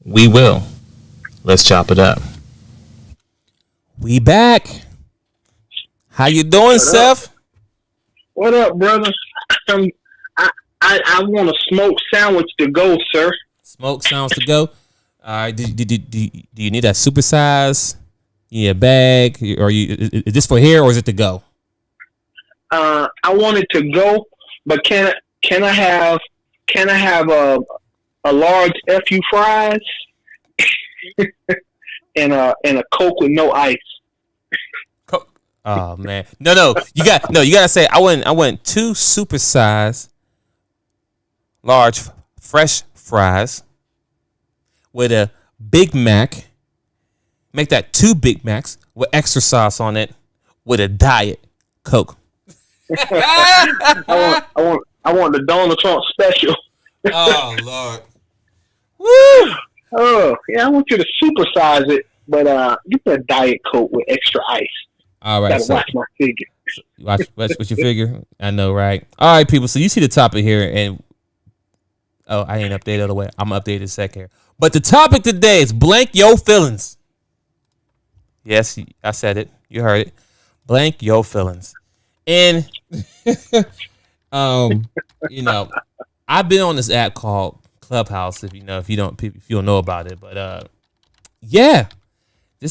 We will. Let's chop it up. We back. How you doing, Seth? What up, brother? I want a smoked sandwich to go, sir. Smoked sandwich to go. All right. Do you need that super size? You need a bag, or is this for here, or is it to go? I want it to go, but can I have a large FU fries and a Coke with no ice? Oh man, no. You gotta say I want 2 super size, large, fresh fries with a Big Mac. Make that 2 Big Macs with extra sauce on it with a Diet Coke. I want the Donald Trump special. Oh Lord. Woo! Oh yeah, I want you to supersize it, but get that Diet Coke with extra ice. All right, gotta watch my figure. Watch your figure. I know, right? All right, people. So you see the topic here, and I ain't updated all the way. I'm updated a second here. But the topic today is blank your feelings. Yes, I said it. You heard it. Blank your feelings. And I've been on this app called Clubhouse. If you don't know about it, but yeah.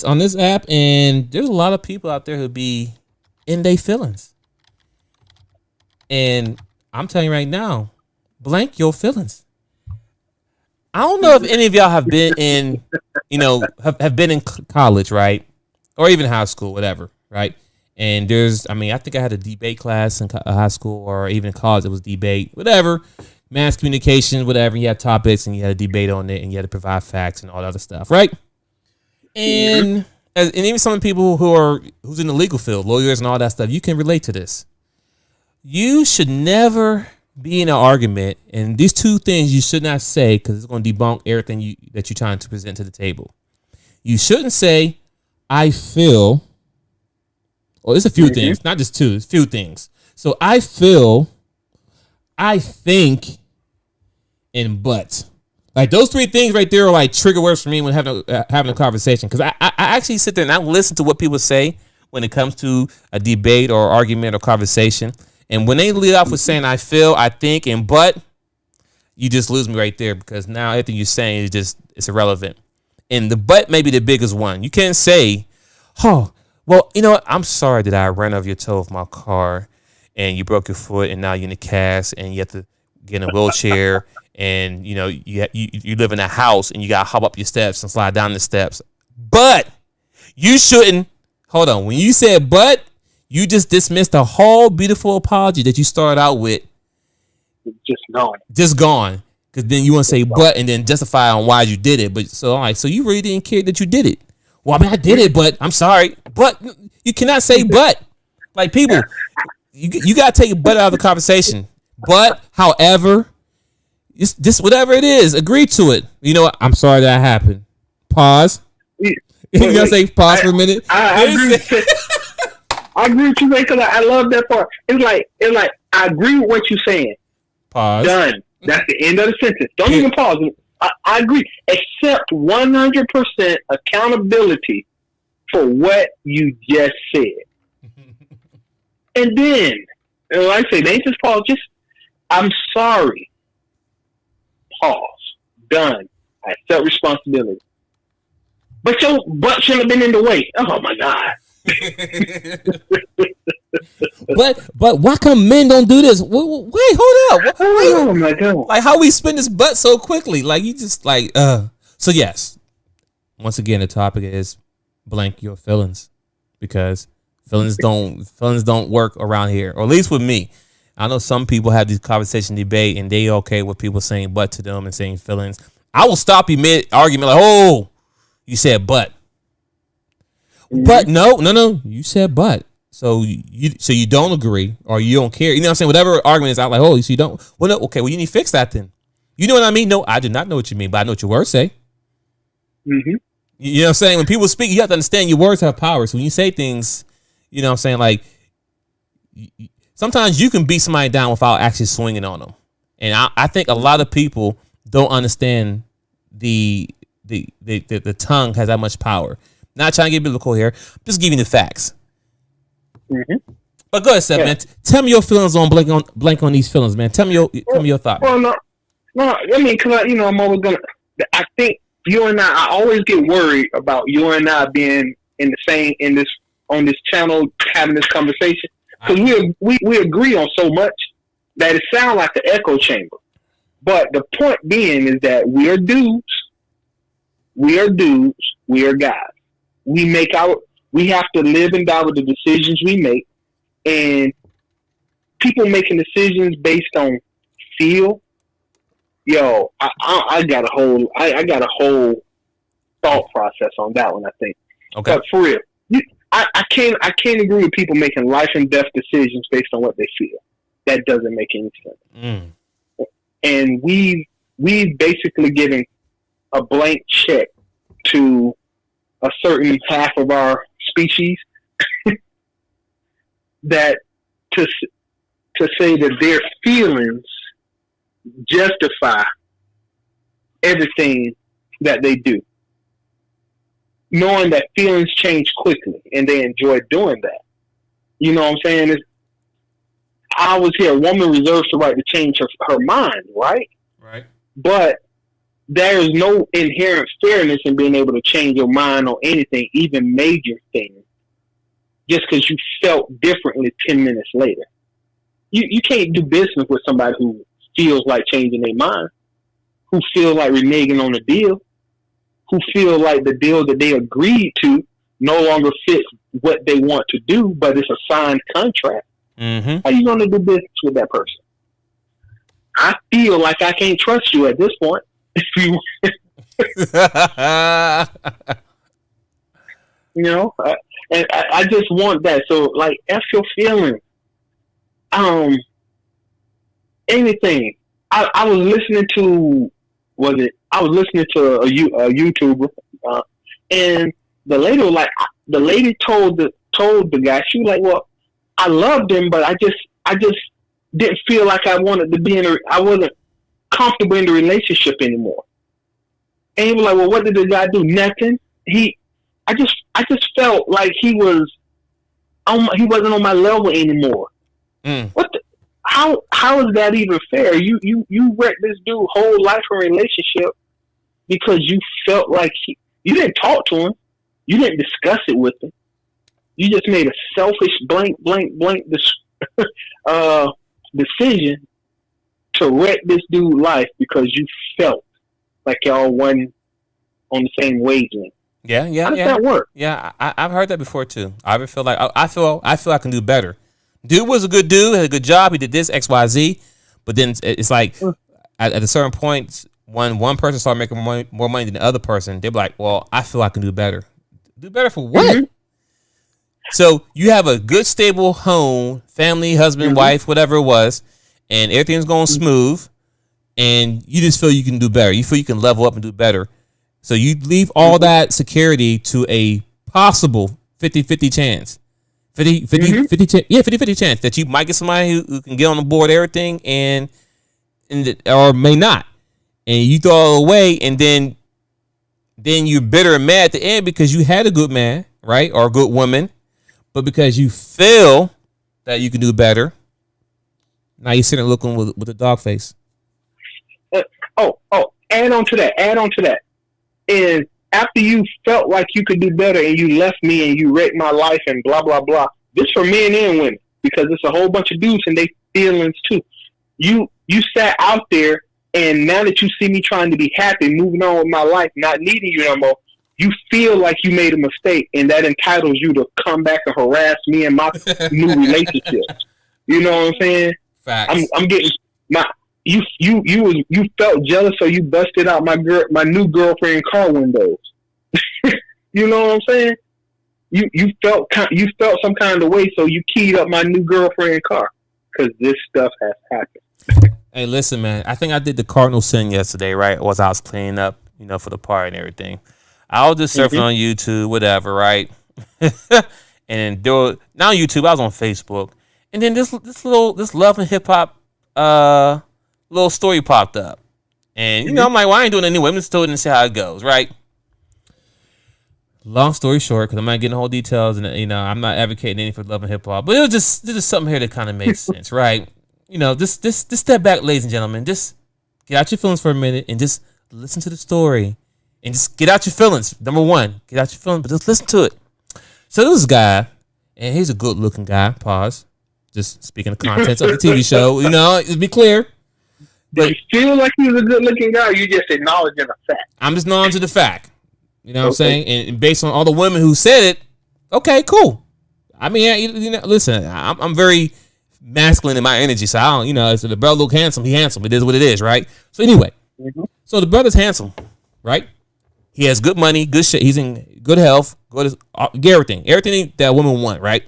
On this app, and there's a lot of people out there who be in their feelings. And I'm telling you right now, blank your feelings. I don't know if any of y'all have been in, have been in college, right? Or even high school, whatever, right? And I think I had a debate class in high school, or even in college, it was debate, whatever, mass communication, whatever. You had topics and you had a debate on it, and you had to provide facts and all that other stuff, right? And even some people who's in the legal field, lawyers and all that stuff, you can relate to this. You should never be in an argument, and these 2 things you should not say, because it's going to debunk everything that you're trying to present to the table. You shouldn't say, I feel, or there's a few things, not just 2, it's a few things. So I feel, I think, and but. Like those 3 things right there are like trigger words for me when having a conversation. Because I actually sit there and I listen to what people say when it comes to a debate or argument or conversation. And when they lead off with saying I feel, I think, and but, you just lose me right there, because now everything you're saying it's irrelevant. And the but may be the biggest one. You can't say, oh, well, you know what? I'm sorry that I ran over your toe with my car and you broke your foot and now you're in a cast and you have to get in a wheelchair. And you live in a house and you gotta hop up your steps and slide down the steps. But you shouldn't. Hold on. When you said but, you just dismissed a whole beautiful apology that you started out with. Just gone. Because then you want to say but and then justify on why you did it. But so you really didn't care that you did it. Well, I mean, I did it, but I'm sorry. But you cannot say but. Like, people, you gotta take a but out of the conversation. But, however, just whatever it is, agree to it. You know what? I'm sorry that happened. Pause. You gotta say pause for a minute. I agree. I agree with you, man, because I love that part. It's like I agree with what you're saying. Pause. Done. That's the end of the sentence. Don't even pause. I agree. Accept 100% accountability for what you just said. And then, like I say, they just pause. I'm sorry. Pause. Done. I accept responsibility. But your butt shouldn't have been in the way. Oh my God. but why come men don't do this? Wait, hold up. Oh my God. Like, how we spin this butt so quickly? Like, you just like So yes, once again, the topic is blank your feelings, because feelings don't work around here, or at least with me. I know some people have these conversation debate and they okay with people saying but to them and saying feelings. I will stop you mid argument like, oh, you said but. Mm-hmm. But no, you said but. So you don't agree or you don't care. You know what I'm saying? Whatever argument is out, like, oh, so you don't. Well, no, okay, well, you need to fix that then. You know what I mean? No, I do not know what you mean, but I know what your words say. Mm-hmm. You know what I'm saying? When people speak, you have to understand your words have power. So when you say things, you know what I'm saying? Like, sometimes you can beat somebody down without actually swinging on them. And I think a lot of people don't understand the the tongue has that much power. Not trying to get biblical here, just giving the facts. Mm-hmm. But go ahead, Seth, man. Tell me your feelings on blank on these feelings, man. Tell me your thought. Well, no. I mean, because I'm always gonna. I think you and I always get worried about you and I being on this channel having this conversation because we agree on so much that it sounds like an echo chamber. But the point being is that we are dudes. We are guys. We have to live and die with the decisions we make, and people making decisions based on feel. Yo, I got a whole thought process on that one. I think, okay, but for real, I can't agree with people making life and death decisions based on what they feel. That doesn't make any sense. And we've basically given a blank check to a certain half of our species that to say that their feelings justify everything that they do, knowing that feelings change quickly and they enjoy doing that. You know what I'm saying? I always hear a woman reserves the right to change her mind, right? Right. But there is no inherent fairness in being able to change your mind on anything, even major things, just because you felt differently 10 minutes later. You can't do business with somebody who feels like changing their mind, who feel like reneging on the deal, who feel like the deal that they agreed to no longer fits what they want to do, but it's a signed contract. Mm-hmm. How you going to do business with that person? I feel like I can't trust you at this point. And I just want that. So, like, F your feelings. Anything. I was listening to a YouTuber, and the lady was like, the lady told the guy, she was like, well, I loved him, but I just didn't feel like I wanted to be I wasn't comfortable in the relationship anymore. And he was like, well, what did the guy do? Nothing. I just felt like he wasn't on my level anymore. What the? How is that even fair? You wrecked this dude's whole life and relationship because you felt like you didn't talk to him, you didn't discuss it with him. You just made a selfish blank decision to wreck this dude's life because you felt like y'all wasn't on the same wavelength. Yeah. How does that work? Yeah, I've heard that before too. I ever feel like I feel I can do better. Dude was a good dude, had a good job. He did this X, Y, Z, but then it's like at a certain point, when one person started making more money than the other person, they're like, "Well, I feel I can do better. Do better for what?" Mm-hmm. So you have a good, stable home, family, husband, wife, whatever it was, and everything's going smooth, and you just feel you can do better. You feel you can level up and do better. So you leave all that security to a possible 50-50 chance. 50-50 chance that you might get somebody who can get on the board everything and or may not. And you throw it away, and then you're bitter and mad at the end because you had a good man, right? Or a good woman. But because you feel that you can do better, now you're sitting looking with a dog face. Add on to that. And after you felt like you could do better and you left me and you wrecked my life and blah, blah, blah. This for men and women because it's a whole bunch of dudes and they feelings too. You sat out there, and now that you see me trying to be happy, moving on with my life, not needing you no more, you feel like you made a mistake, and that entitles you to come back and harass me and my new relationship. You know what I'm saying? Facts. I'm getting my you felt jealous, so you busted out my new girlfriend car windows. You know what I'm saying? You felt some kind of way, so you keyed up my new girlfriend car because this stuff has happened. Hey, listen, man. I think I did the cardinal sin yesterday, right? Was I was cleaning up, for the party and everything. I was just surfing on YouTube, whatever, right? And there was, not on YouTube, I was on Facebook, and then this love and hip hop little story popped up, and I'm like, well, I ain't doing it anyway. I'm just told and see how it goes, right? long story short, because I'm not getting the whole details, and I'm not advocating any for love and hip hop, but it was just something here that kind of makes sense, right? Just step back, ladies and gentlemen. Just get out your feelings for a minute and just listen to the story, and just get out your feelings. Number one, get out your feelings, but just listen to it. So this guy, and he's a good-looking guy. Pause. Just speaking of contents of the TV show, to be clear. But you feel like he was a good-looking guy, or you just acknowledging a fact? I'm just acknowledging the fact. You know what I'm saying? And based on all the women who said it, okay, cool. I mean, listen, I'm very masculine in my energy, so I don't, if the brother look handsome, he handsome. It is what it is, right? So anyway, so the brother's handsome, right? He has good money, good shit. He's in good health, good everything that a woman want, right?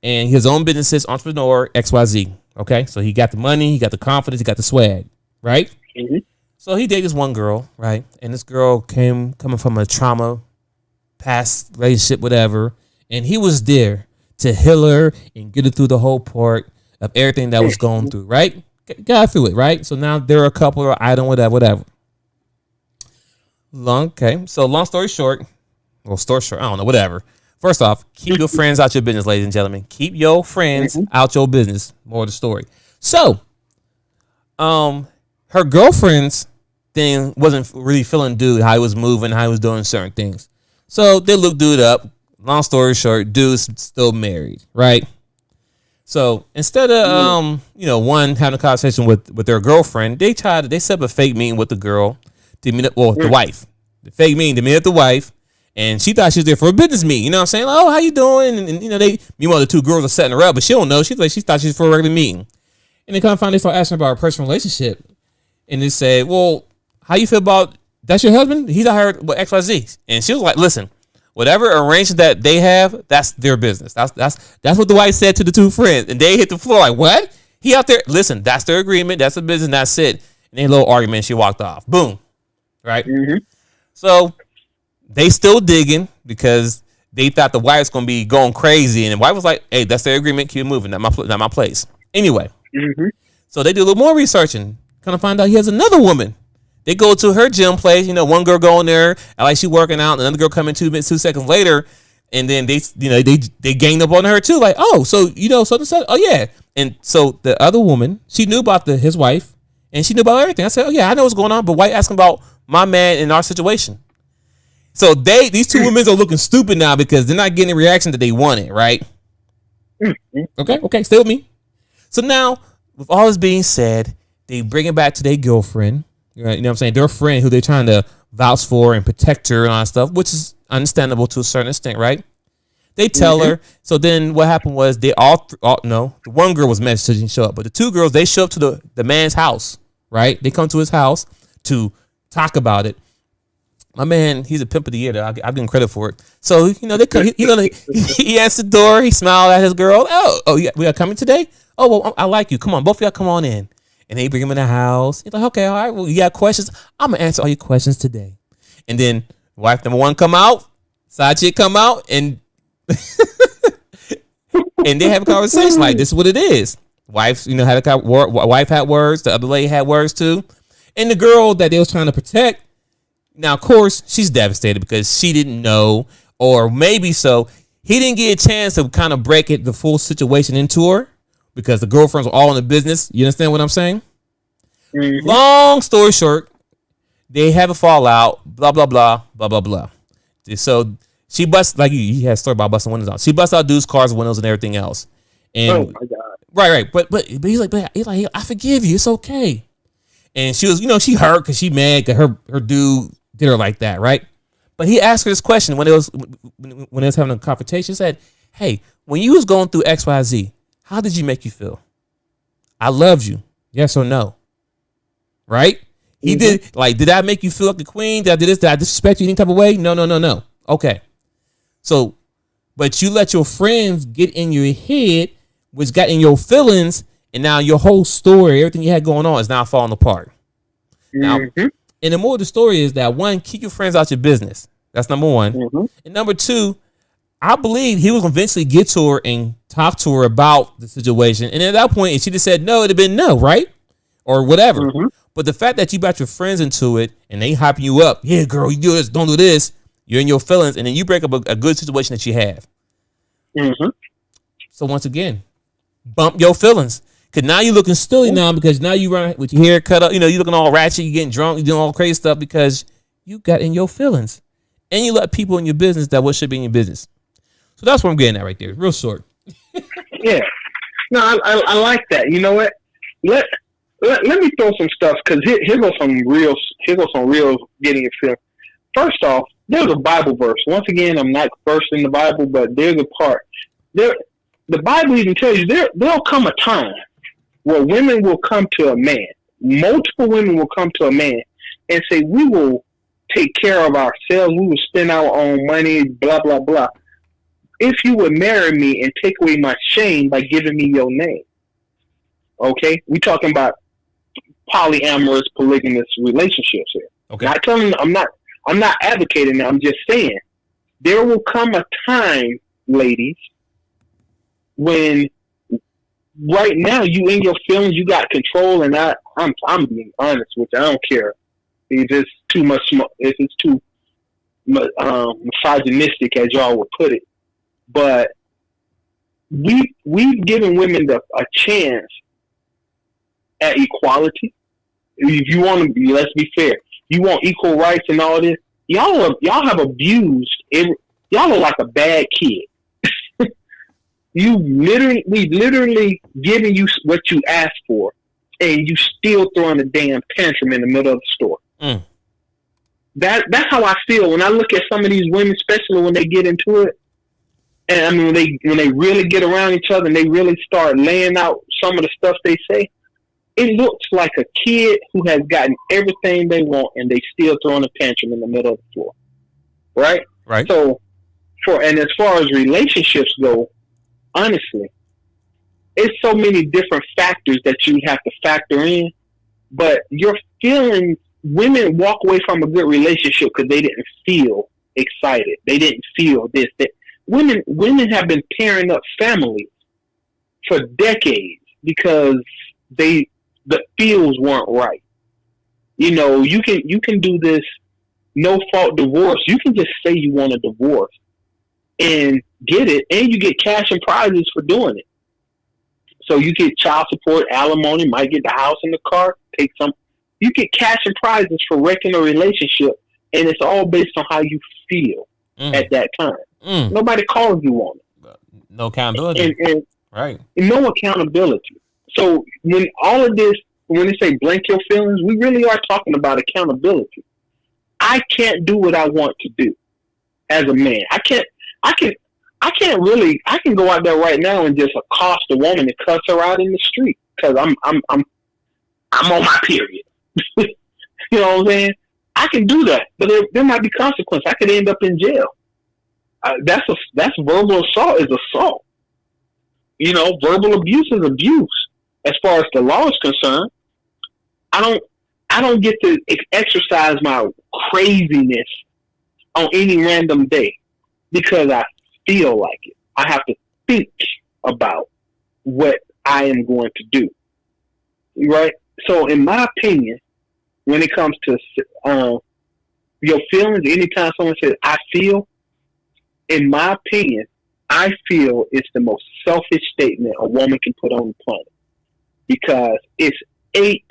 And his own businesses, entrepreneur, XYZ. Okay, so he got the money, he got the confidence, he got the swag, right? Mm-hmm. So he dated this one girl, right? And this girl coming from a trauma, past relationship, whatever. And he was there to heal her and get her through the whole part of everything that was going through, right? Got through it, right? So now they're a couple or item, whatever. So long story short, I don't know, whatever. First off, keep your friends out your business, ladies and gentlemen. Keep your friends out your business. More of the story. So, her girlfriend's thing wasn't really feeling dude, how he was moving, how he was doing certain things. So they looked dude up. Long story short, dude's still married, right? So instead of one having a conversation with their girlfriend, they set up a fake meeting with the girl to meet up, the wife. The fake meeting to meet up the wife. And she thought she was there for a business meeting. You know what I'm saying? Like, oh, how you doing? And meanwhile, the two girls are setting her up, but she don't know. She thought she was for a regular meeting. And they kind of finally start asking about her personal relationship. And they say, well, how you feel about, that's your husband? He's out here with XYZ. And she was like, listen, whatever arrangement that they have, that's their business. That's what the wife said to the two friends. And they hit the floor like, what? He out there, listen, that's their agreement. That's the business. That's it. And they had a little argument. She walked off. Boom. Right? Mm-hmm. So they still digging because they thought the wife's going to be going crazy. And the wife was like, hey, that's their agreement. Keep it moving. Not my place. Anyway. Mm-hmm. So they do a little more researching. Kind of find out he has another woman. They go to her gym place. One girl going there, and like she working out, and another girl coming 2 seconds later, and then they ganged up on her too. Like, oh, so so oh yeah. And so the other woman, she knew about his wife, and she knew about everything. I said, oh yeah, I know what's going on, but why asking about my man in our situation? So these two women are looking stupid now because they're not getting the reaction that they wanted, right? Okay, stay with me. So now, with all this being said, they bring it back to their girlfriend. Right, you know what I'm saying? Their friend who they're trying to vouch for and protect her and all that stuff, which is understandable to a certain extent, right? They tell her. So then what happened was they the one girl was mad, so she didn't show up. But the two girls, they show up to the man's house, right? They come to his house to talk about it. My man, he's a pimp of the year, though. I'll give him credit for it. So, they come, he answered the door. He smiled at his girl. Oh, we are coming today? Oh, well, I like you. Come on, both of y'all come on in. And they bring him in the house. He's like, okay, all right, well, you got questions? I'm going to answer all your questions today. And then wife number one come out, side chick come out, and and they have a conversation like, this is what it is. Wife, wife had words. The other lady had words too. And the girl that they was trying to protect, now, of course, she's devastated because she didn't know, or maybe so. He didn't get a chance to kind of break the full situation into her because the girlfriends were all in the business. You understand what I'm saying? Mm-hmm. Long story short, they have a fallout, blah, blah, blah, blah, blah, blah. So she busts, like you had a story about busting windows out. She busts out dudes' cars, windows, and everything else. And, oh, my God. Right. But he's like, I forgive you. It's okay. And she was, she hurt because she mad because her dude did her like that, right? But he asked her this question when they was having a confrontation. He said, hey, when you was going through XYZ, how did you make you feel? I loved you. Yes or no? Right? He did. Like, did I make you feel like a queen? Did I do this? Did I disrespect you any type of way? No. Okay. So, but you let your friends get in your head, which got in your feelings, and now your whole story, everything you had going on, is now falling apart. Now, and the more of the story is that, one, keep your friends out your business. That's number one. Mm-hmm. And number two, I believe he was eventually get to her and talk to her about the situation. And at that point, if she just said no, it'd have been no, right? Or whatever. Mm-hmm. But the fact that you brought your friends into it and they hyping you up, yeah, girl, you do this, don't do this. You're in your feelings, and then you break up a good situation that you have. Mm-hmm. So once again, bump your feelings. Because now you're looking silly now because now you run with your hair cut up. You know, you're looking all ratchet. You're getting drunk. You're doing all crazy stuff because you got in your feelings. And you let people in your business that what should be in your business. So that's what I'm getting at right there. Real short. Yeah. No, I like that. You know what? Let me throw some stuff because here goes some real getting your feelings. First off, there's a Bible verse. Once again, I'm not versed in the Bible, but there's a part. The Bible even tells you there'll come a time where women will come to a man. Multiple women will come to a man and say, we will take care of ourselves. We will spend our own money, blah, blah, blah. If you would marry me and take away my shame by giving me your name. Okay? We're talking about polyamorous, polygamous relationships here. Okay. Not telling, I'm not advocating that. I'm just saying there will come a time, ladies, when right now you in your feelings, you got control, and I'm being honest with you. I don't care if it's too much, if it's too misogynistic as y'all would put it, but we've given women a chance at equality. If you want to be, let's be fair. You want equal rights and all this. Y'all have abused. Y'all are like a bad kid. You literally giving you what you asked for, and you still throwing a damn tantrum in the middle of the store. Mm. That's how I feel when I look at some of these women, especially when they get into it. And I mean, when they really get around each other and they really start laying out some of the stuff they say, it looks like a kid who has gotten everything they want and they still throwing a tantrum in the middle of the floor. Right? Right. So, and as far as relationships go, honestly, it's so many different factors that you have to factor in. But your feelings, women walk away from a good relationship because they didn't feel excited. They didn't feel this. That women have been tearing up families for decades because the feels weren't right. You know, you can do this no fault divorce. You can just say you want a divorce and get it, and you get cash and prizes for doing it. So you get child support, alimony, might get the house and the car, take some. You get cash and prizes for wrecking a relationship, and it's all based on how you feel at that time. Nobody calls you on it. No accountability. And right. No accountability. So when all of this, when they say blank your feelings, we really are talking about accountability. I can't do what I want to do as a man. I can go out there right now and just accost a woman and cuss her out in the street because I'm on my period. You know what I'm saying? I can do that, but there might be consequence. I could end up in jail. That's verbal assault is assault. You know, verbal abuse is abuse. As far as the law is concerned, I don't get to exercise my craziness on any random day because I feel like it. I have to think about what I am going to do. Right? So in my opinion, when it comes to your feelings, anytime someone says, I feel, in my opinion, I feel it's the most selfish statement a woman can put on the planet. Because it's 8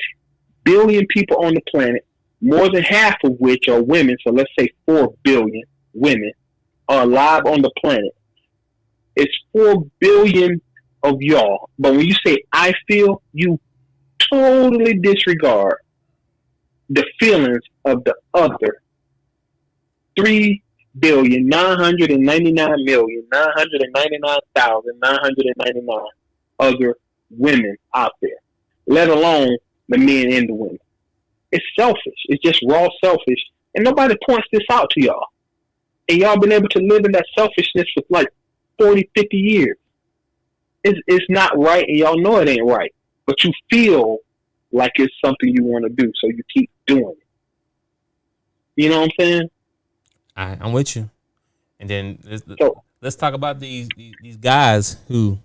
billion people on the planet, more than half of which are women. So let's say 4 billion women are alive on the planet. It's 4 billion of y'all. But when you say I feel, you totally disregard the feelings of the other 3,999,999,999 other women out there, let alone the men and the women. It's selfish. It's just raw selfish. And nobody points this out to y'all. And y'all been able to live in that selfishness for like 40, 50 years. It's not right, and y'all know it ain't right. But you feel like it's something you want to do, so you keep doing it. You know what I'm saying? I'm with you. And then let's talk about these guys who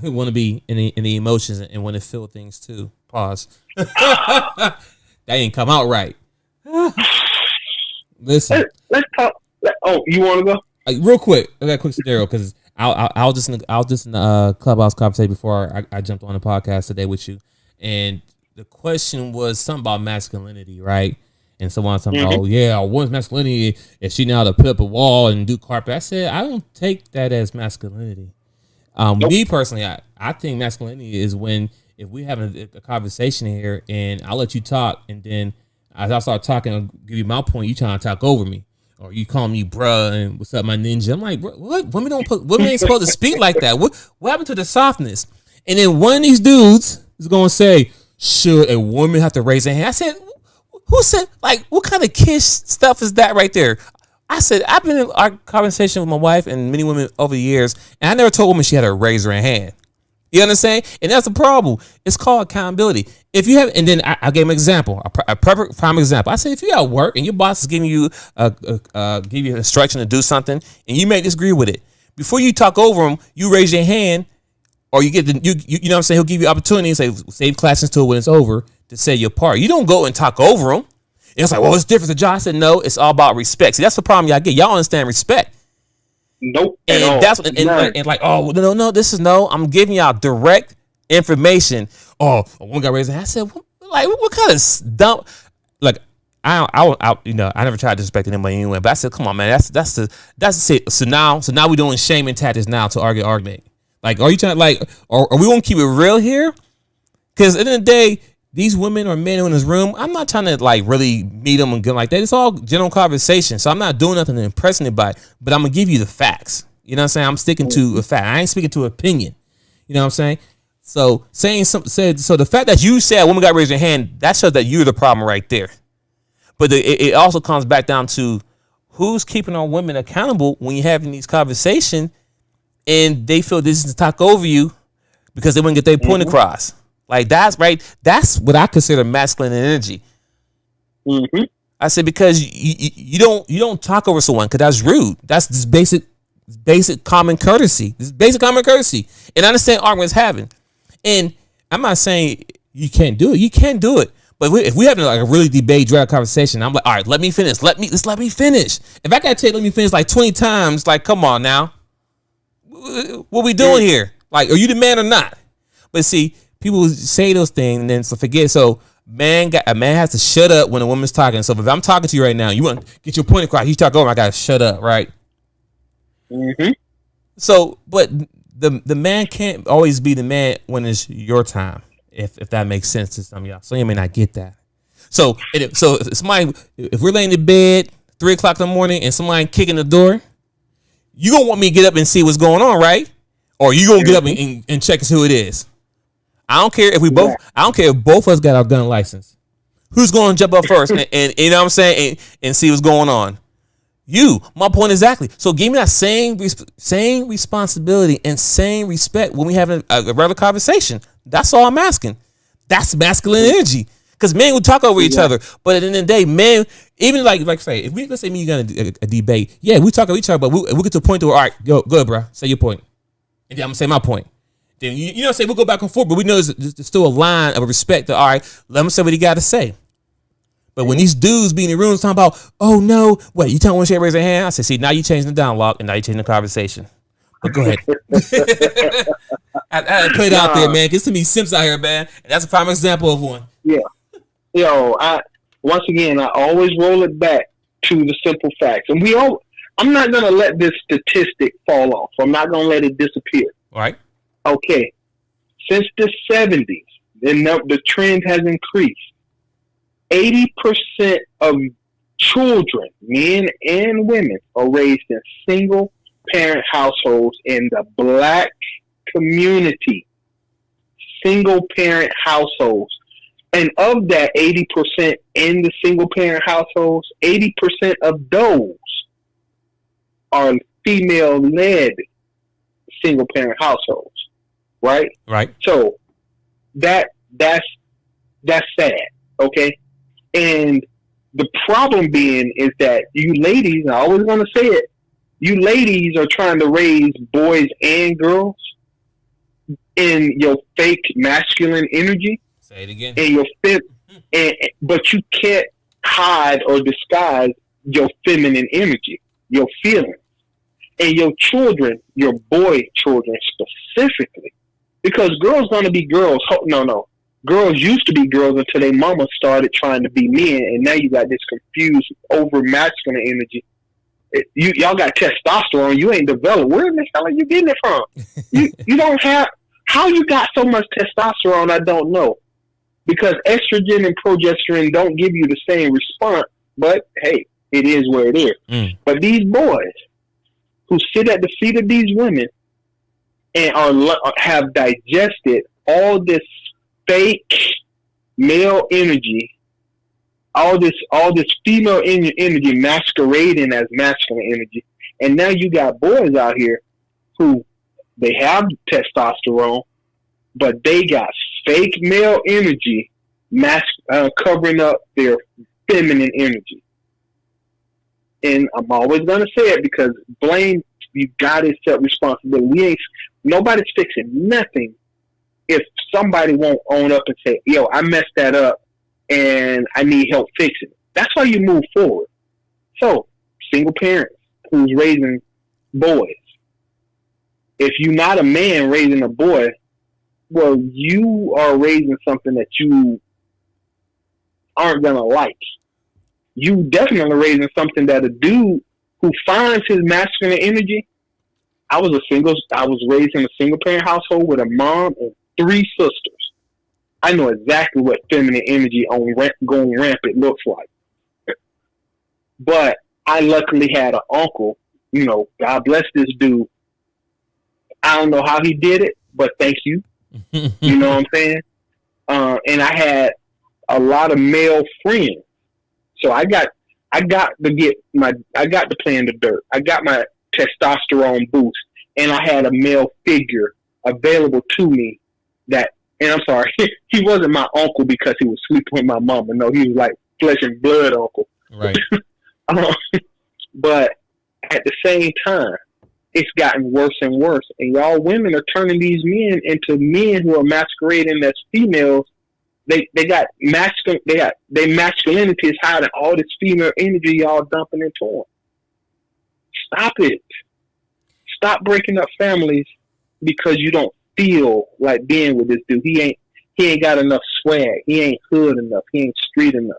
want to be in the emotions and want to feel things too. Pause. That ain't come out right. Listen. Let's talk. Oh, you want to go? Real quick, I got a quick scenario because I was just in the clubhouse conversation before I jumped on the podcast today with you, and the question was something about masculinity, right? And someone was talking about, oh yeah, one's masculinity is she now to put up a wall and do carpet. I said I don't take that as masculinity. Nope. Me personally, I think masculinity is when if we have a conversation here and I'll let you talk, and then as I start talking, I'll give you my point. You trying to talk over me, or you call me bruh and what's up, my ninja? I'm like, what? Women ain't supposed to speak like that. What happened to the softness? And then one of these dudes is gonna say, should a woman have to raise her hand? I said, who said, like, what kind of kiss stuff is that right there? I said, I've been in our conversation with my wife and many women over the years, and I never told a woman she had to raise her hand. You understand? And that's the problem. It's called accountability. If you have, and then I gave an example, a perfect prime example. I said, if you at work and your boss is giving you give you instruction to do something, and you may disagree with it, before you talk over him, you raise your hand, or you get the you know what I'm saying. He'll give you opportunity and say, save class until when it's over to say your part. You don't go and talk over him. And it's like, well, it's different. The job. I said, no, it's all about respect. See, that's the problem y'all get. Y'all understand respect. Nope. And that's what, and like, oh, no, this is no. I'm giving y'all direct information. Oh, a woman got raised. I said, what kind of dumb? Like, I never tried to disrespect anybody anyway. But I said, come on, man, that's it. So now we're doing shaming tactics now to argue argument. Like, are you trying are we gonna keep it real here? Because at the end of the day, these women or men in this room, I'm not trying to really meet them and get like that. It's all general conversation. So I'm not doing nothing to impress anybody, but I'm gonna give you the facts. You know what I'm saying? I'm sticking to a fact. I ain't speaking to opinion. You know what I'm saying? So so the fact that you said a woman got raised your hand, that shows that you're the problem right there. But it also comes back down to who's keeping our women accountable when you're having these conversations and they feel this is to talk over you because they wouldn't get their point across. Like, that's right. That's what I consider masculine energy. I said, because you don't talk over someone because that's rude. That's this basic common courtesy. This basic common courtesy. And I understand arguments having. And I'm not saying you can't do it. You can do it. But if we having a really debate, drag conversation, I'm like, all right, let me finish. Let me finish. If I gotta take let me finish 20 times, come on now. What we doing here? Like, are you the man or not? But see, people say those things and then forget. So a man has to shut up when a woman's talking. So if I'm talking to you right now, you want to get your point across, you talk over, I gotta shut up, right? So, but the man can't always be the man when it's your time. If that makes sense to some of y'all. Some of you may not get that. So if we're laying in bed 3:00 in the morning and somebody kicking the door, you gonna want me to get up and see what's going on, right? Or you gonna get up and check and see who it is. I don't care if we both. I don't care if both of us got our gun license. Who's gonna jump up first and you know what I'm saying and see what's going on? You. My point exactly. So give me that same responsibility and same respect when we have a regular conversation. That's all I'm asking. That's masculine energy. Because men will talk over each other, but at the end of the day, men, even like say, if let's say me you got a debate, we talk over each other, but we get to a point where, all right, go good, bro, say your point, and then I'm gonna say my point. Then you know, say we'll go back and forth, but we know there's still a line of respect. That all right, let him say what he got to say. But when these dudes be in the rooms talking about, oh no, wait, you telling one shit raise their hand? I say, see, now you changing the dialogue and now you changing the conversation. But go ahead. I put it out there, man. It's to me simps out here, man. And that's a prime example of one. Yeah. Once again, I always roll it back to the simple facts. And I'm not going to let this statistic fall off. I'm not going to let it disappear. All right. Okay. Since the 70s, the trend has increased. 80% of children, men and women, are raised in single-parent households in the Black community. Single-parent households. And of that 80% in the single-parent households, 80% of those are female-led single-parent households. Right? Right. So that's sad. Okay? And the problem being is that you ladies, I always want to say it, you ladies are trying to raise boys and girls in your fake masculine energy. Say it again. And but you can't hide or disguise your feminine energy. your feelings, and your children, your boy children specifically, because girls gonna be girls. No. Girls used to be girls until their mama started trying to be men, and now you got this confused, over masculine energy. Y'all got testosterone. You ain't developed. Where in the hell are you getting it from? You don't have. How you got so much testosterone? I don't know. Because estrogen and progesterone don't give you the same response. But hey, it is where it is. But these boys who sit at the feet of these women and have digested all this fake male energy, all this female energy masquerading as masculine energy, and now you got boys out here who they have testosterone, but they got fake male energy covering up their feminine energy. And I'm always gonna say it because blame, you gotta accept responsibility. Nobody's fixing nothing if somebody won't own up and say, yo, I messed that up and I need help fixing it. That's how you move forward. So, single parents who's raising boys, if you're not a man raising a boy, well, you are raising something that you aren't going to like. You definitely raising something that a dude who finds his masculine energy. I was raised in a single parent household with a mom and 3 sisters. I know exactly what feminine energy going rampant looks like. But I luckily had an uncle, God bless this dude. I don't know how he did it, but thank you. You know what I'm saying? And I had a lot of male friends. So I got to play in the dirt. I got my testosterone boost, and I had a male figure available to me that, and I'm sorry, he wasn't my uncle because he was sleeping with my mama. No, he was like flesh and blood uncle. Right. But at the same time, it's gotten worse and worse. And y'all women are turning these men into men who are masquerading as females. They got masculine. Their masculinity is hiding all this female energy y'all dumping into them. Stop it. Stop breaking up families because you don't feel like being with this dude. He ain't got enough swag. He ain't hood enough. He ain't street enough.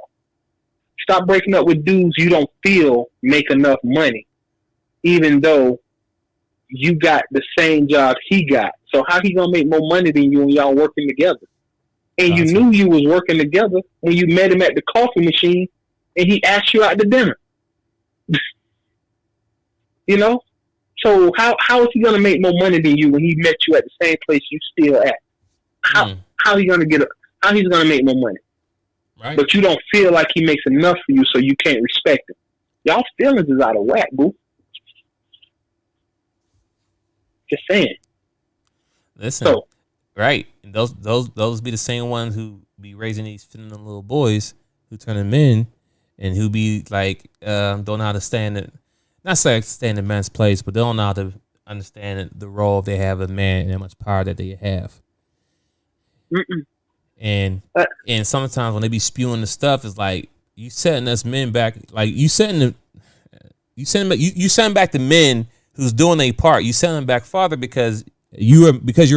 Stop breaking up with dudes you don't feel make enough money, even though you got the same job he got. So how he gonna make more money than you when y'all working together? And you knew you was working together when you met him at the coffee machine and he asked you out to dinner. So how is he gonna make more money than you when he met you at the same place you still at? How he gonna how he's gonna make more money? Right. But you don't feel like he makes enough for you, so you can't respect him. Y'all feelings is out of whack, boo. Just saying. Listen, right? And those be the same ones who be raising these feminine little boys who turn them in, and who be like don't know how to stand it. Not say stand in man's place, but they don't know how to understand the role they have as a man and how much power that they have. And sometimes when they be spewing the stuff, it's like you setting us men back, like you sending back the men who's doing their part. You send them back farther because you're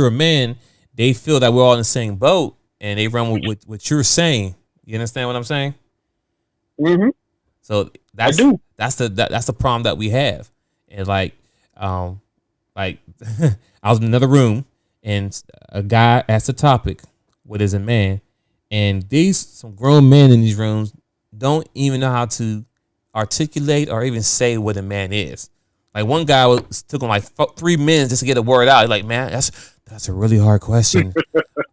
a man. They feel that we're all in the same boat, and they run with what you're saying. You understand what I'm saying? Mm-hmm. So that's the problem that we have. And I was in another room, and a guy asked a topic, "What is a man?" And some grown men in these rooms don't even know how to articulate or even say what a man is. Like one guy took him like 3 minutes just to get a word out. He's like, "Man, that's a really hard question.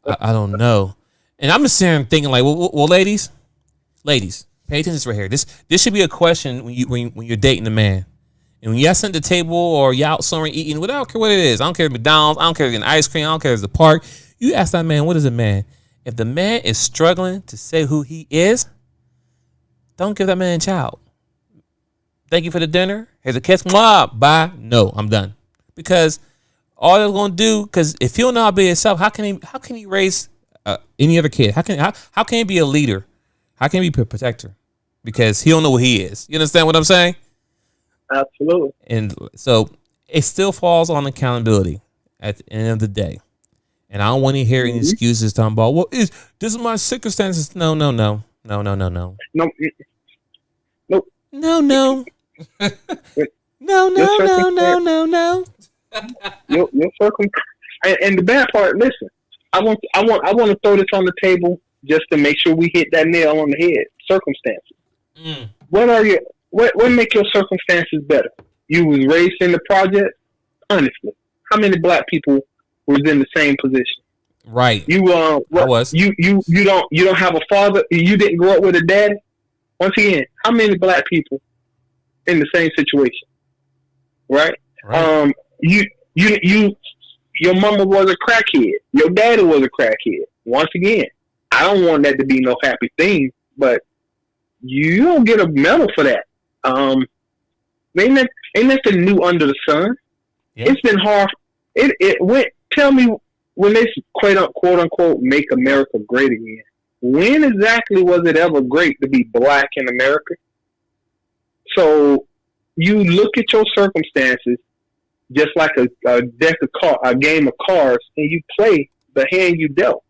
I don't know." And I'm just sitting there thinking like, well, ladies, pay attention right here. This should be a question when you're dating a man. And when you're sitting at the table or you're out somewhere eating, I don't care what it is. I don't care if it's McDonald's. I don't care if it's getting ice cream. I don't care if it's the park. You ask that man, what is a man? If the man is struggling to say who he is, don't give that man a child. Thank you for the dinner. Here's a kiss. Mwah, bye. No, I'm done. Because all they're going to do, because if he don't know how to be himself, how can he raise any other kid? How can he be a leader? How can he be a protector? Because he don't know what he is. You understand what I'm saying? Absolutely. And so it still falls on accountability at the end of the day. And I don't want to hear any excuses talking about, well, this is my circumstances. No. No. No. Nope. No. No. No. Your circumstance. And the bad part, listen, I want to throw this on the table just to make sure we hit that nail on the head. Circumstances. What make your circumstances better? You was raised in the project. Honestly, how many black people was in the same position? Right. You I was. You don't have a father. You didn't grow up with a daddy. Once again, how many black people in the same situation? Right. Your mama was a crackhead. Your daddy was a crackhead. Once again, I don't want that to be no happy thing, but you don't get a medal for that. Ain't nothing new under the sun. Yeah. It's been hard. It went. Tell me when they quote unquote make America great again. When exactly was it ever great to be black in America? So you look at your circumstances just like a game of cards, and you play the hand you dealt.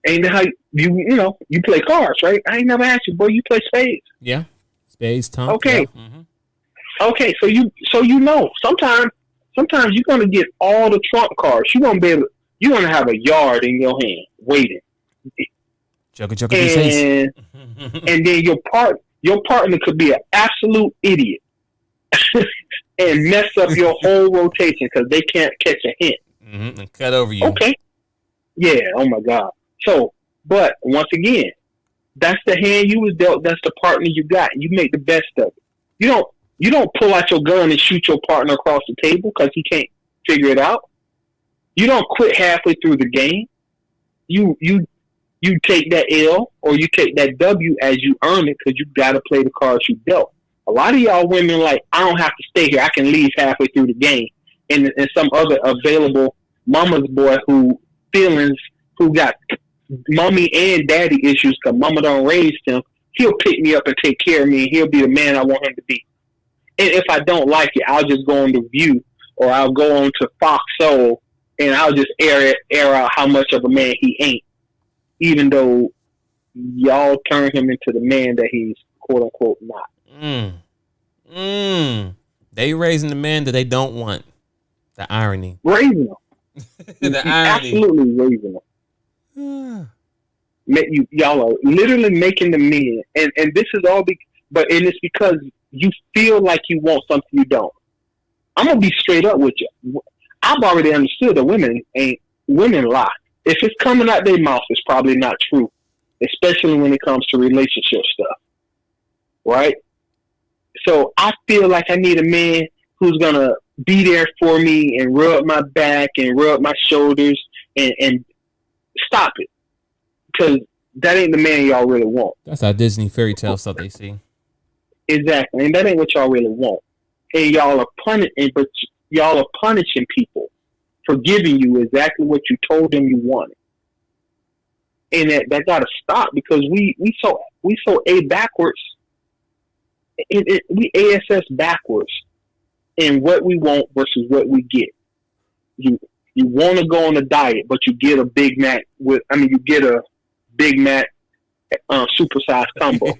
Ain't that how you play cards, right? I ain't never asked you, boy. You play spades. Yeah, spades, Tom. Okay. Yeah. Mm-hmm. Okay, so you know sometimes you're gonna get all the trump cards. You're gonna have a yard in your hand waiting. And then your partner could be an absolute idiot and mess up your whole rotation because they can't catch a hint. Mm-hmm. And cut over you. Okay. Yeah. Oh my God. So, but once again, that's the hand you was dealt. That's the partner you got. You make the best of it. You don't pull out your gun and shoot your partner across the table because he can't figure it out. You don't quit halfway through the game. You take that L or you take that W as you earn it because you got to play the cards you dealt. A lot of y'all women like, I don't have to stay here. I can leave halfway through the game. And some other available mama's boy who got mommy and daddy issues because mama don't raise him, he'll pick me up and take care of me and he'll be the man I want him to be. And if I don't like it, I'll just go on The View or I'll go on to Fox Soul and I'll just air out how much of a man he ain't, even though y'all turn him into the man that he's quote unquote not. They raising the man that they don't want. The irony. Raising him. The irony. Absolutely raising him. Y'all are literally making the men, and this is all it's because you feel like you want something you don't. I'm gonna be straight up with you. I've already understood that women lie. If it's coming out their mouth, it's probably not true, especially when it comes to relationship stuff, right? So I feel like I need a man who's gonna be there for me and rub my back and rub my shoulders and stop it, because that ain't the man y'all really want. That's how Disney fairy tale stuff they see. Exactly, and that ain't what y'all really want. And y'all are punishing people for giving you exactly what you told them you wanted. And that gotta stop, because we so A backwards. We ASS backwards in what we want versus what we get. You want to go on a diet, but you get a Big Mac you get a Big Mac supersized combo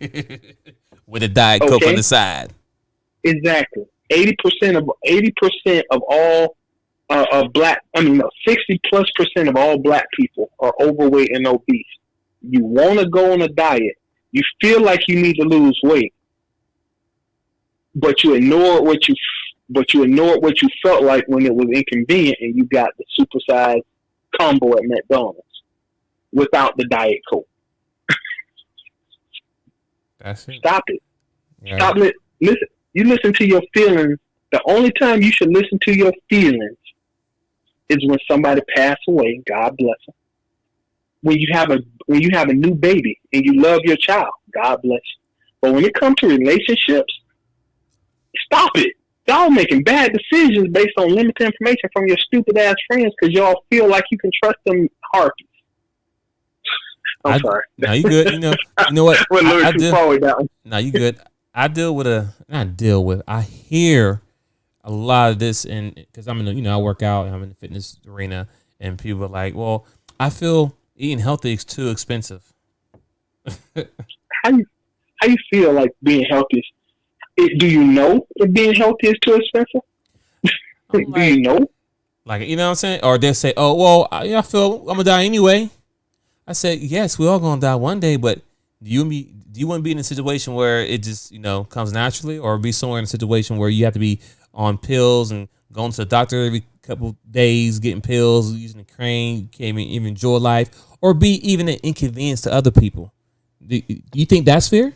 with a Diet Coke on the side. Exactly. 80% of all of black. 60+% of all black people are overweight and obese. You want to go on a diet. You feel like you need to lose weight, but you ignore what you felt like when it was inconvenient, and you got the supersized combo at McDonald's without the Diet Coke. That's it. Stop it. Yeah. Stop it. Listen. You listen to your feelings. The only time you should listen to your feelings is when somebody passed away. God bless them. When you have a new baby and you love your child. God bless you. But when it comes to relationships, stop it. Y'all making bad decisions based on limited information from your stupid ass friends because y'all feel like you can trust them harpies. I'm sorry. No, you good. You know what? We're too far with that one. No, you good. I hear a lot of this, and because I'm in, I work out and I'm in the fitness arena, and people are like, well, I feel eating healthy is too expensive. How you feel like being healthy? Do you know if being healthy is too expensive? Do you know? Like, you know what I'm saying? Or they'll say, oh, well, I feel I'm going to die anyway. I said, yes, we're all going to die one day, but do you want to be in a situation where it just, comes naturally, or be somewhere in a situation where you have to be on pills and going to the doctor every couple days, getting pills, using a crane, you can't even enjoy life, or be even an inconvenience to other people? Do you think that's fair?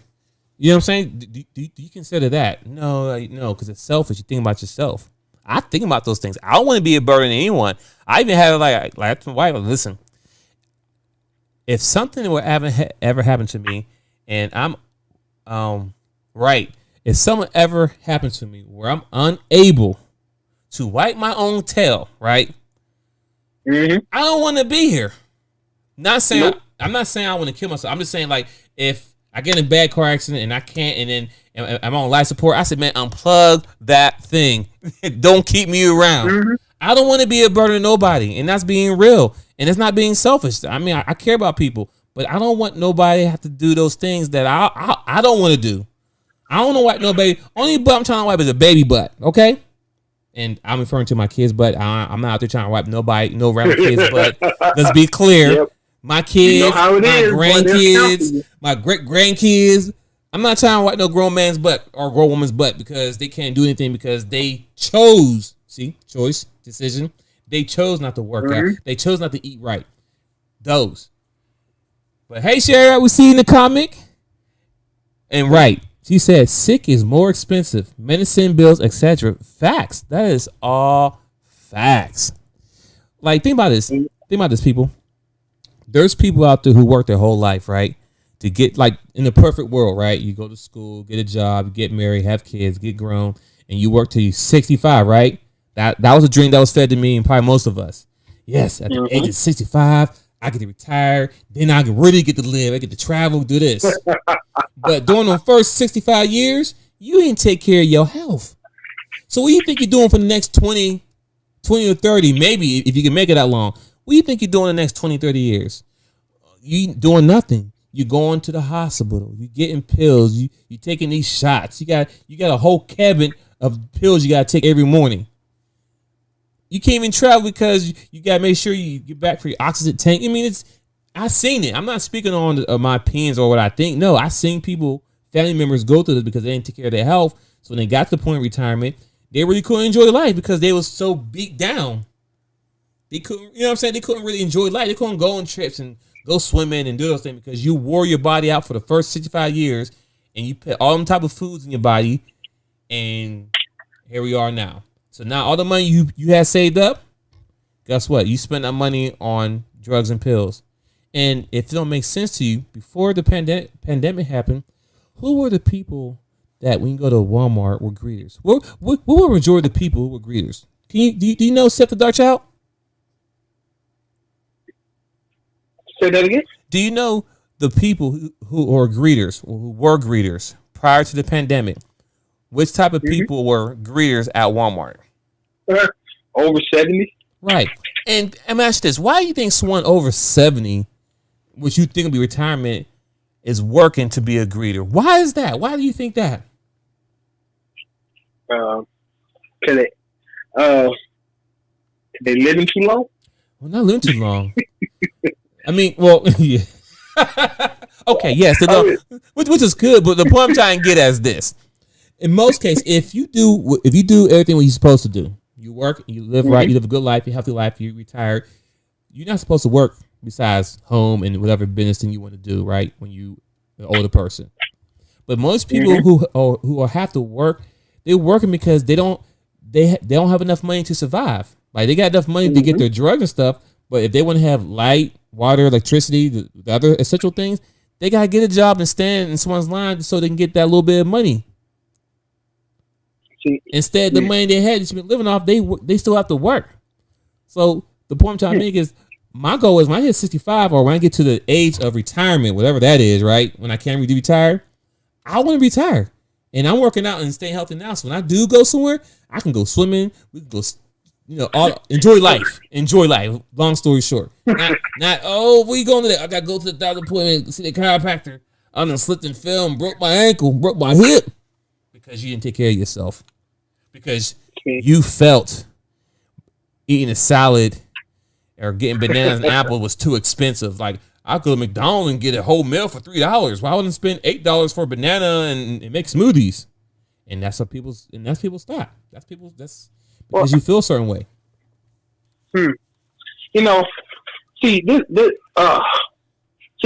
You know what I'm saying? Do you consider that? No, because it's selfish. You think about yourself. I think about those things. I don't want to be a burden to anyone. I even have like I told my wife, listen, if something would ever happen to me, and I'm if someone ever happens to me where I'm unable to wipe my own tail, right? Mm-hmm. I don't want to be here. I'm not saying I want to kill myself. I'm just saying, like, if I get in a bad car accident and I can't, and then I'm on life support, I said, man, unplug that thing. Don't keep me around. Mm-hmm. I don't want to be a burden to nobody, and that's being real, and it's not being selfish. I mean, I care about people, but I don't want nobody to have to do those things that I don't want to do. I don't want to wipe no baby. Only butt I'm trying to wipe is a baby butt, okay? And I'm referring to my kid's butt. I'm not out there trying to wipe no random kid's butt. Let's be clear. Yep. My kids, my grandkids, my great grandkids. I'm not trying to wipe no grown man's butt or grown woman's butt because they can't do anything because they chose. See, choice, decision. They chose not to work out. They chose not to eat right. Those. But hey, Sherry, we see in the comic. And right, she said sick is more expensive. Medicine bills, etc. Facts. That is all facts. Like, think about this. Think about this, people. There's people out there who work their whole life, right? To get, like, in the perfect world, right? You go to school, get a job, get married, have kids, get grown, and you work till you're 65, right? That was a dream that was fed to me and probably most of us. Yes, at the age of 65, I get to retire. Then I can really get to live. I get to travel, do this. But during the first 65 years, you ain't take care of your health. So what do you think you're doing for the next 20 or 30, maybe, if you can make it that long? What do you think you're doing the next 20, 30 years? You doing nothing. You're going to the hospital. You're getting pills. You taking these shots. You got a whole cabinet of pills you got to take every morning. You can't even travel because you got to make sure you get back for your oxygen tank. I mean, I've seen it. I'm not speaking on my opinions or what I think. No, I've seen people, family members go through this because they didn't take care of their health. So when they got to the point of retirement, they really couldn't enjoy life because they was so beat down. They couldn't, you know what I'm saying? They couldn't really enjoy life. They couldn't go on trips and go swimming and do those things because you wore your body out for the first 65 years and you put all them type of foods in your body, and here we are now. So now all the money you had saved up, guess what? You spent that money on drugs and pills. And if it don't make sense to you, before the pandemic happened, who were the people that when you go to Walmart were greeters? What were the majority of the people who were greeters? Do you know Seth the Dark Child? Say that again? Do you know the people who are greeters or who were greeters prior to the pandemic? Which type of people were greeters at Walmart? Over 70. Right. And I'm asking this. Why do you think someone over 70, which you think will be retirement, is working to be a greeter? Why is that? Why do you think that? Cause they living too long? Well, not living too long. I mean, well, yeah. Okay, yes, which is good, but the point I'm trying to get at is this. In most cases, if you do everything what you're supposed to do, you work, you live right, you live a good life, you have a healthy life, you retire, you're not supposed to work besides home and whatever business thing you want to do, right? When you an older person. But most people who have to work, they're working because they don't have enough money to survive. Like, they got enough money to get their drugs and stuff, but if they want to have light, water, electricity, the other essential things, they gotta get a job and stand in someone's line so they can get that little bit of money. Instead, the money they had been living off, they still have to work. So the point I'm trying to make is, my goal is when I hit 65 or when I get to the age of retirement, whatever that is, right? When I can't really retire, I want to retire. And I'm working out and staying healthy now. So when I do go somewhere, I can go swimming. We can go, enjoy life. Enjoy life. Long story short. Not we going to that. I got to go to the doctor appointment, see the chiropractor. I done slipped and fell and broke my ankle, broke my hip. Because you didn't take care of yourself. Because you felt eating a salad or getting bananas and apple was too expensive. Like, I go to McDonald's and get a whole meal for $3. Why wouldn't I spend $8 for a banana and make smoothies? And that's people's thought. That's because you feel a certain way. See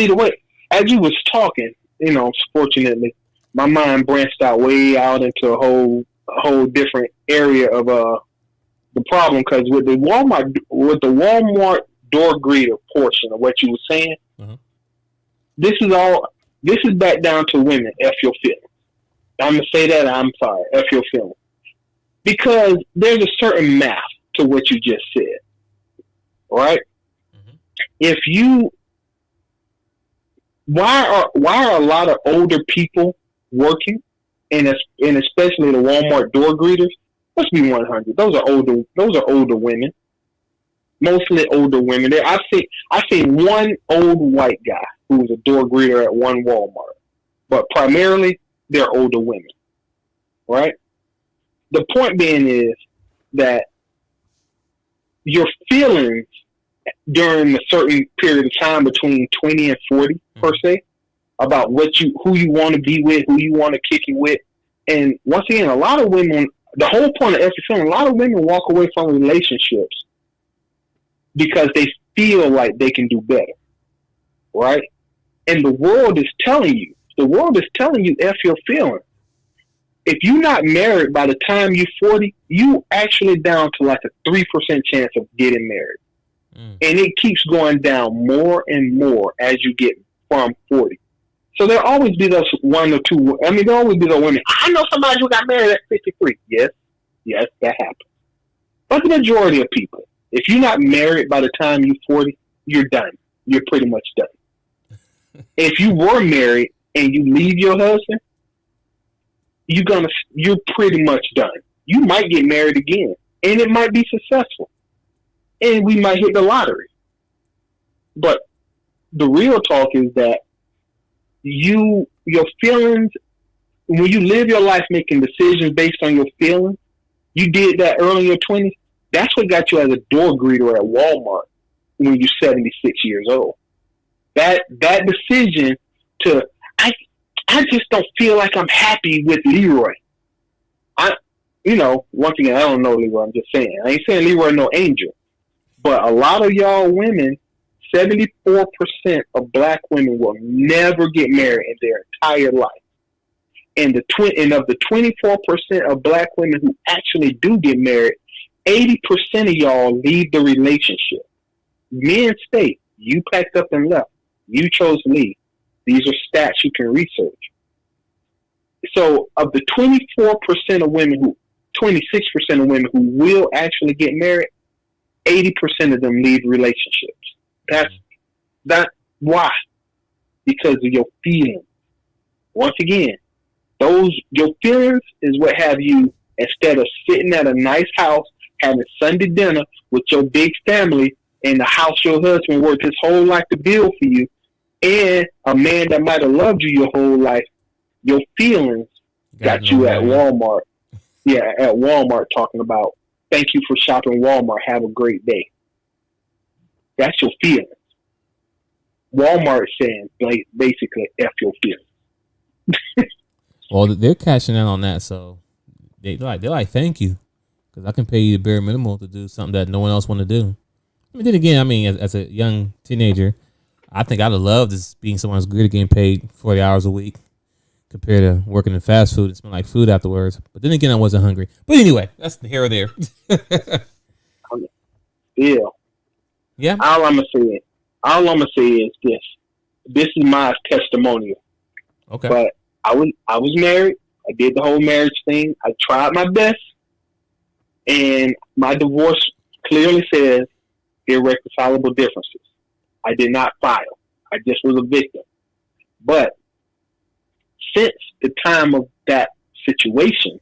the way as you was talking, fortunately, my mind branched out way out into a whole different area of the problem, because with the Walmart door greeter portion of what you were saying, this is back down to women. F your feelings. I'm gonna say that. I'm sorry. F your feelings, because there's a certain math to what you just said. All right. Why are a lot of older people working, and especially the Walmart door greeters? Let's be 100. Those are older women. Mostly older women. I've seen one old white guy who was a door greeter at one Walmart, but primarily they're older women, right? The point being is that your feelings during a certain period of time between 20 and 40, per se, about who you want to be with, who you want to kick it with, and once again, a lot of women. The whole point of every film, a lot of women walk away from relationships because they feel like they can do better, right? And the world is telling you, F your feelings. If you're not married by the time you're 40, you actually down to like a 3% chance of getting married. And it keeps going down more and more as you get from 40. So there'll always be those one or two. I mean, there'll always be those women. I know somebody who got married at 53. Yes, that happens. But the majority of people, if you're not married by the time you're 40, you're done. You're pretty much done. If you were married and you leave your husband, you're pretty much done. You might get married again, and it might be successful, and we might hit the lottery. But the real talk is that your feelings, when you live your life making decisions based on your feelings, you did that early in your 20s. That's what got you as a door greeter at Walmart when you're 76 years old. That decision to, I just don't feel like I'm happy with Leroy. Once again, I don't know Leroy. I'm just saying. I ain't saying Leroy no angel. But a lot of y'all women, 74% of black women will never get married in their entire life. And of the 24% of black women who actually do get married, 80% of y'all leave the relationship. Men stay. You packed up and left. You chose to leave. These are stats you can research. So of the 26% of women who will actually get married, 80% of them leave relationships. That's why. Because of your feelings. Once again, your feelings is what have you, instead of sitting at a nice house having Sunday dinner with your big family in the house your husband worked his whole life to build for you, and a man that might have loved you your whole life, your feelings got you at Walmart. Yeah, at Walmart talking about, thank you for shopping Walmart. Have a great day. That's your feelings. Walmart saying, basically, F your feelings. Well, they're cashing in on that, so they're like, thank you, because I can pay you the bare minimum to do something that no one else want to do. I mean, then again, as a young teenager, I think I'd have loved this being someone's good at getting paid 40 hours a week compared to working in fast food and smelling like food afterwards. But then again, I wasn't hungry. But anyway, that's here or there. Yeah. All I'm gonna say is this. This is my testimonial. Okay. But I was married. I did the whole marriage thing. I tried my best, and my divorce clearly says irreconcilable differences. I did not file. I just was a victim. But since the time of that situation,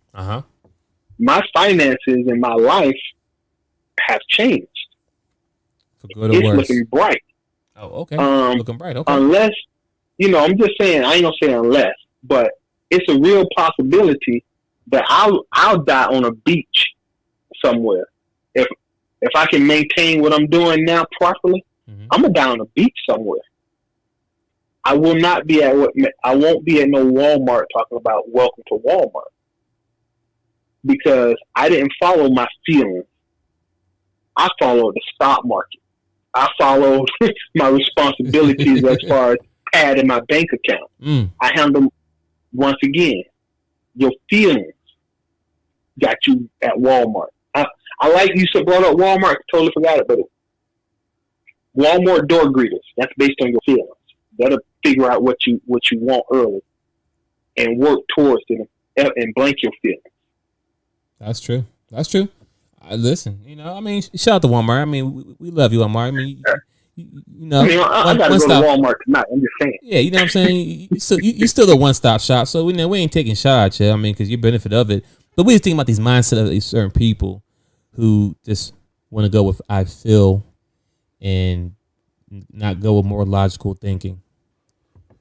my finances and my life have changed. For good or it's worse. looking bright. Oh, okay. Looking bright. Okay. Unless, I'm just saying, I ain't gonna say unless, but it's a real possibility that I'll die on a beach somewhere. If I can maintain what I'm doing now properly, I'm gonna die on a beach somewhere. I will not be I won't be at no Walmart talking about welcome to Walmart, because I didn't follow my feelings. I followed the stock market. I followed my responsibilities as far as padding my bank account. I handled, once again, your feelings got you at Walmart. I like you brought up Walmart. Totally forgot it, but Walmart door greeters. That's based on your feelings. You gotta figure out what you want early and work towards it and blank your feelings. That's true. Listen, shout out to Walmart. I mean, we love you, Walmart. I mean, I gotta go to Walmart tonight. I'm just saying. Yeah, you know what I'm saying. You still a one-stop shop, so we ain't taking shots at you. I mean, because you benefit of it. But we just think about these mindset of these certain people who just want to go with I feel and not go with more logical thinking.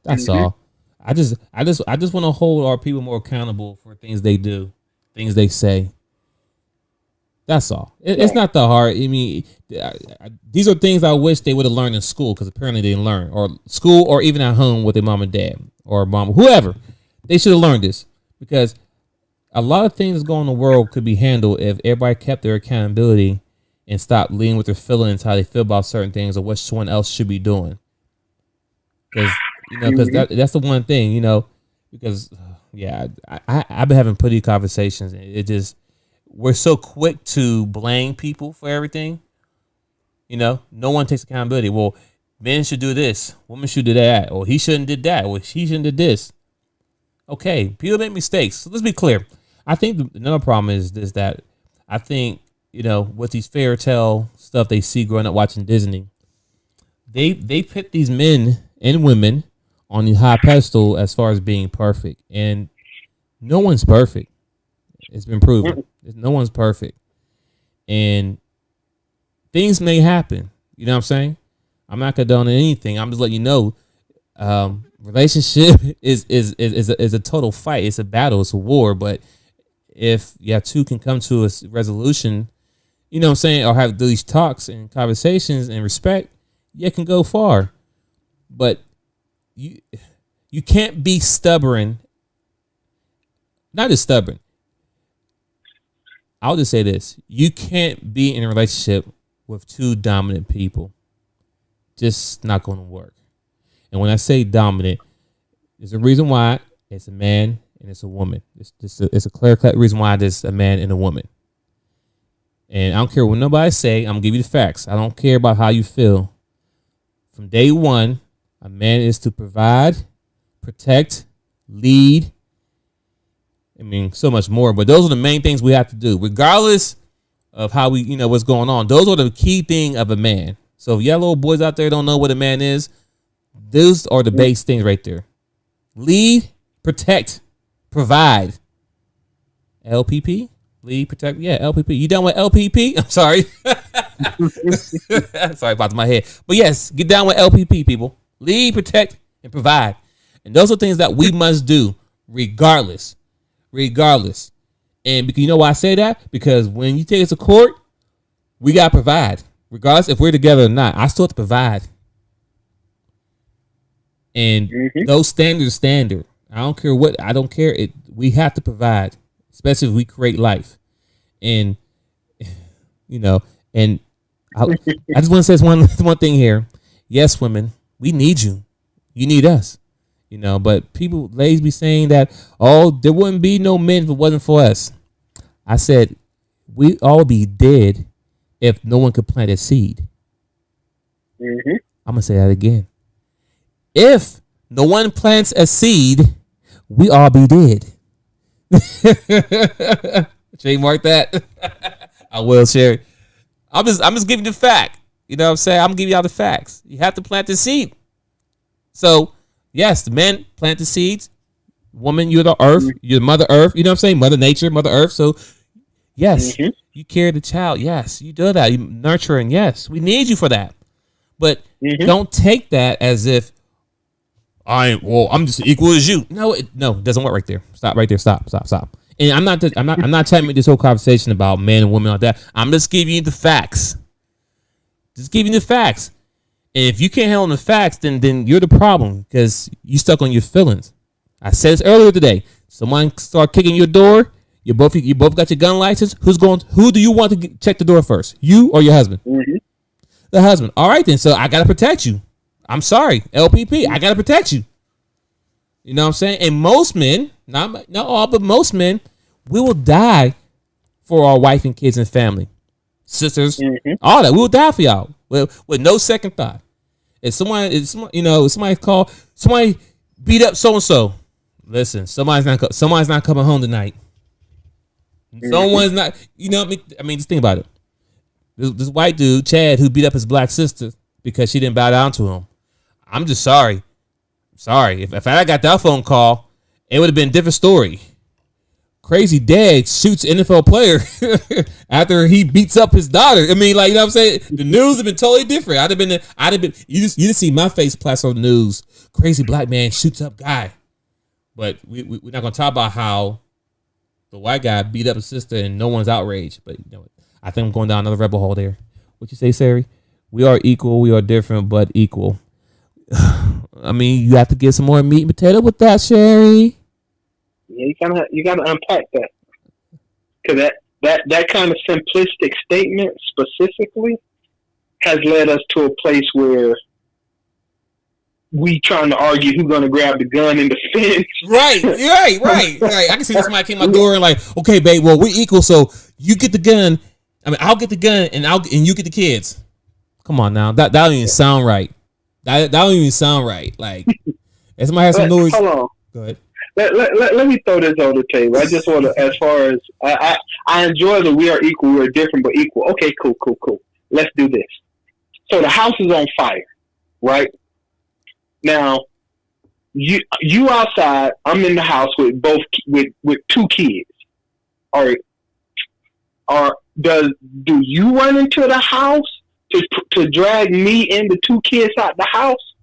That's all. I just want to hold our people more accountable for things they do, things they say. That's all. It's not that hard. I mean, these are things I wish they would have learned in school, because apparently they didn't learn, or school, or even at home with their mom and dad or mom, whoever. They should have learned this, because a lot of things going in the world could be handled if everybody kept their accountability and stopped leading with their feelings, how they feel about certain things, or what someone else should be doing. Because that's the one thing, because I've been having pretty conversations. It just, we're so quick to blame people for everything. No one takes accountability. Well, men should do this, women should do that, or he shouldn't did that, or she shouldn't did this. Okay, people make mistakes. So let's be clear. I think another problem is this, that I think, with these fairy tale stuff they see growing up watching Disney, they put these men and women on the high pedestal as far as being perfect. And no one's perfect. It's been proven. No one's perfect. And things may happen. You know what I'm saying? I'm not condoning anything. I'm just letting you know, relationship is a total fight. It's a battle. It's a war. But if two can come to a resolution, you know what I'm saying, or have these talks and conversations and respect, it can go far. But you can't be stubborn. Not just stubborn. I'll just say this. You can't be in a relationship with two dominant people. Just not going to work. And when I say dominant, there's a reason why it's a man and it's a woman. It's a clear-cut reason why there's a man and a woman. And I don't care what nobody say. I'm going to give you the facts. I don't care about how you feel. From day one, a man is to provide, protect, lead. I mean, so much more. But those are the main things we have to do, regardless of how we, what's going on. Those are the key thing of a man. So if y'all little boys out there don't know what a man is, those are the base things right there. Lead, protect, provide. LPP? Lead, protect. Yeah, LPP. You done with LPP? I'm sorry. Sorry, popped in my head. But yes, get down with LPP, people. Lead, protect, and provide. And those are things that we must do regardless. And because you know why I say that? Because when you take us to court, we got to provide. Regardless if we're together or not, I still have to provide. And those standards are standard. I don't care what. I don't care. We have to provide, especially if we create life. And, and I just want to say this one thing here. Yes, women, we need you. You need us. But ladies be saying that, there wouldn't be no men if it wasn't for us. I said, we all be dead if no one could plant a seed. I'm going to say that again. If no one plants a seed, we all be dead. Trademark that. I will share it. I'm just giving you the fact. You know what I'm saying? I'm giving y'all the facts. You have to plant the seed. So, yes, the men plant the seeds. Woman, you're the earth. You're Mother Earth. You know what I'm saying? Mother Nature, Mother Earth. So, yes, you carry the child. Yes, you do that. You nurturing. Yes, we need you for that. But don't take that as if I'm just equal as you. No, it doesn't work right there. Stop right there. Stop. And I'm not trying to make this whole conversation about men and women like that. I'm just giving you the facts. Just giving you the facts. And if you can't handle the facts, then you're the problem because you stuck on your feelings. I said this earlier today. Someone start kicking your door. You both got your gun license. Who do you want to check the door first? You or your husband? The husband. All right then. So I gotta protect you. I'm sorry, LPP. I gotta protect you. You know what I'm saying? And most men, not all, but most men, we will die for our wife and kids and family, sisters, all that. We will die for y'all with no second thought. If somebody beat up so and so, listen, somebody's not coming home tonight. Someone's not. You know what I mean? Just think about it. This white dude, Chad, who beat up his black sister because she didn't bow down to him. I'm just sorry. Sorry. If I got that phone call, it would have been a different story. Crazy dad shoots NFL player after he beats up his daughter. I mean, like, you know what I'm saying? The news have been totally different. I'd have been. You just see my face plastered on the news. Crazy black man shoots up guy. But we're not gonna talk about how the white guy beat up his sister and no one's outraged. But you know, I think I'm going down another rebel hole there. What you say, Sari? We are equal. We are different, but equal. I mean, you have to get some more meat and potato with that, Sherry. Yeah, you gotta unpack that, because that kind of simplistic statement specifically has led us to a place where we trying to argue who's gonna grab the gun and defend. Right. I can see this somebody came my door and like, okay, babe, well, we're equal, so you get the gun. I mean, I'll get the gun and you get the kids. Come on now, that don't even sound right. That don't even sound right. Like, if somebody has some noise. Hold on. Go ahead. Let me throw this on the table. I just want to, as far as I enjoy the we are equal, we are different but equal. Okay, cool. Let's do this. So the house is on fire, right? Now, you outside. I'm in the house with with two kids. All right. Do you run into the house to drag me and the two kids out the house?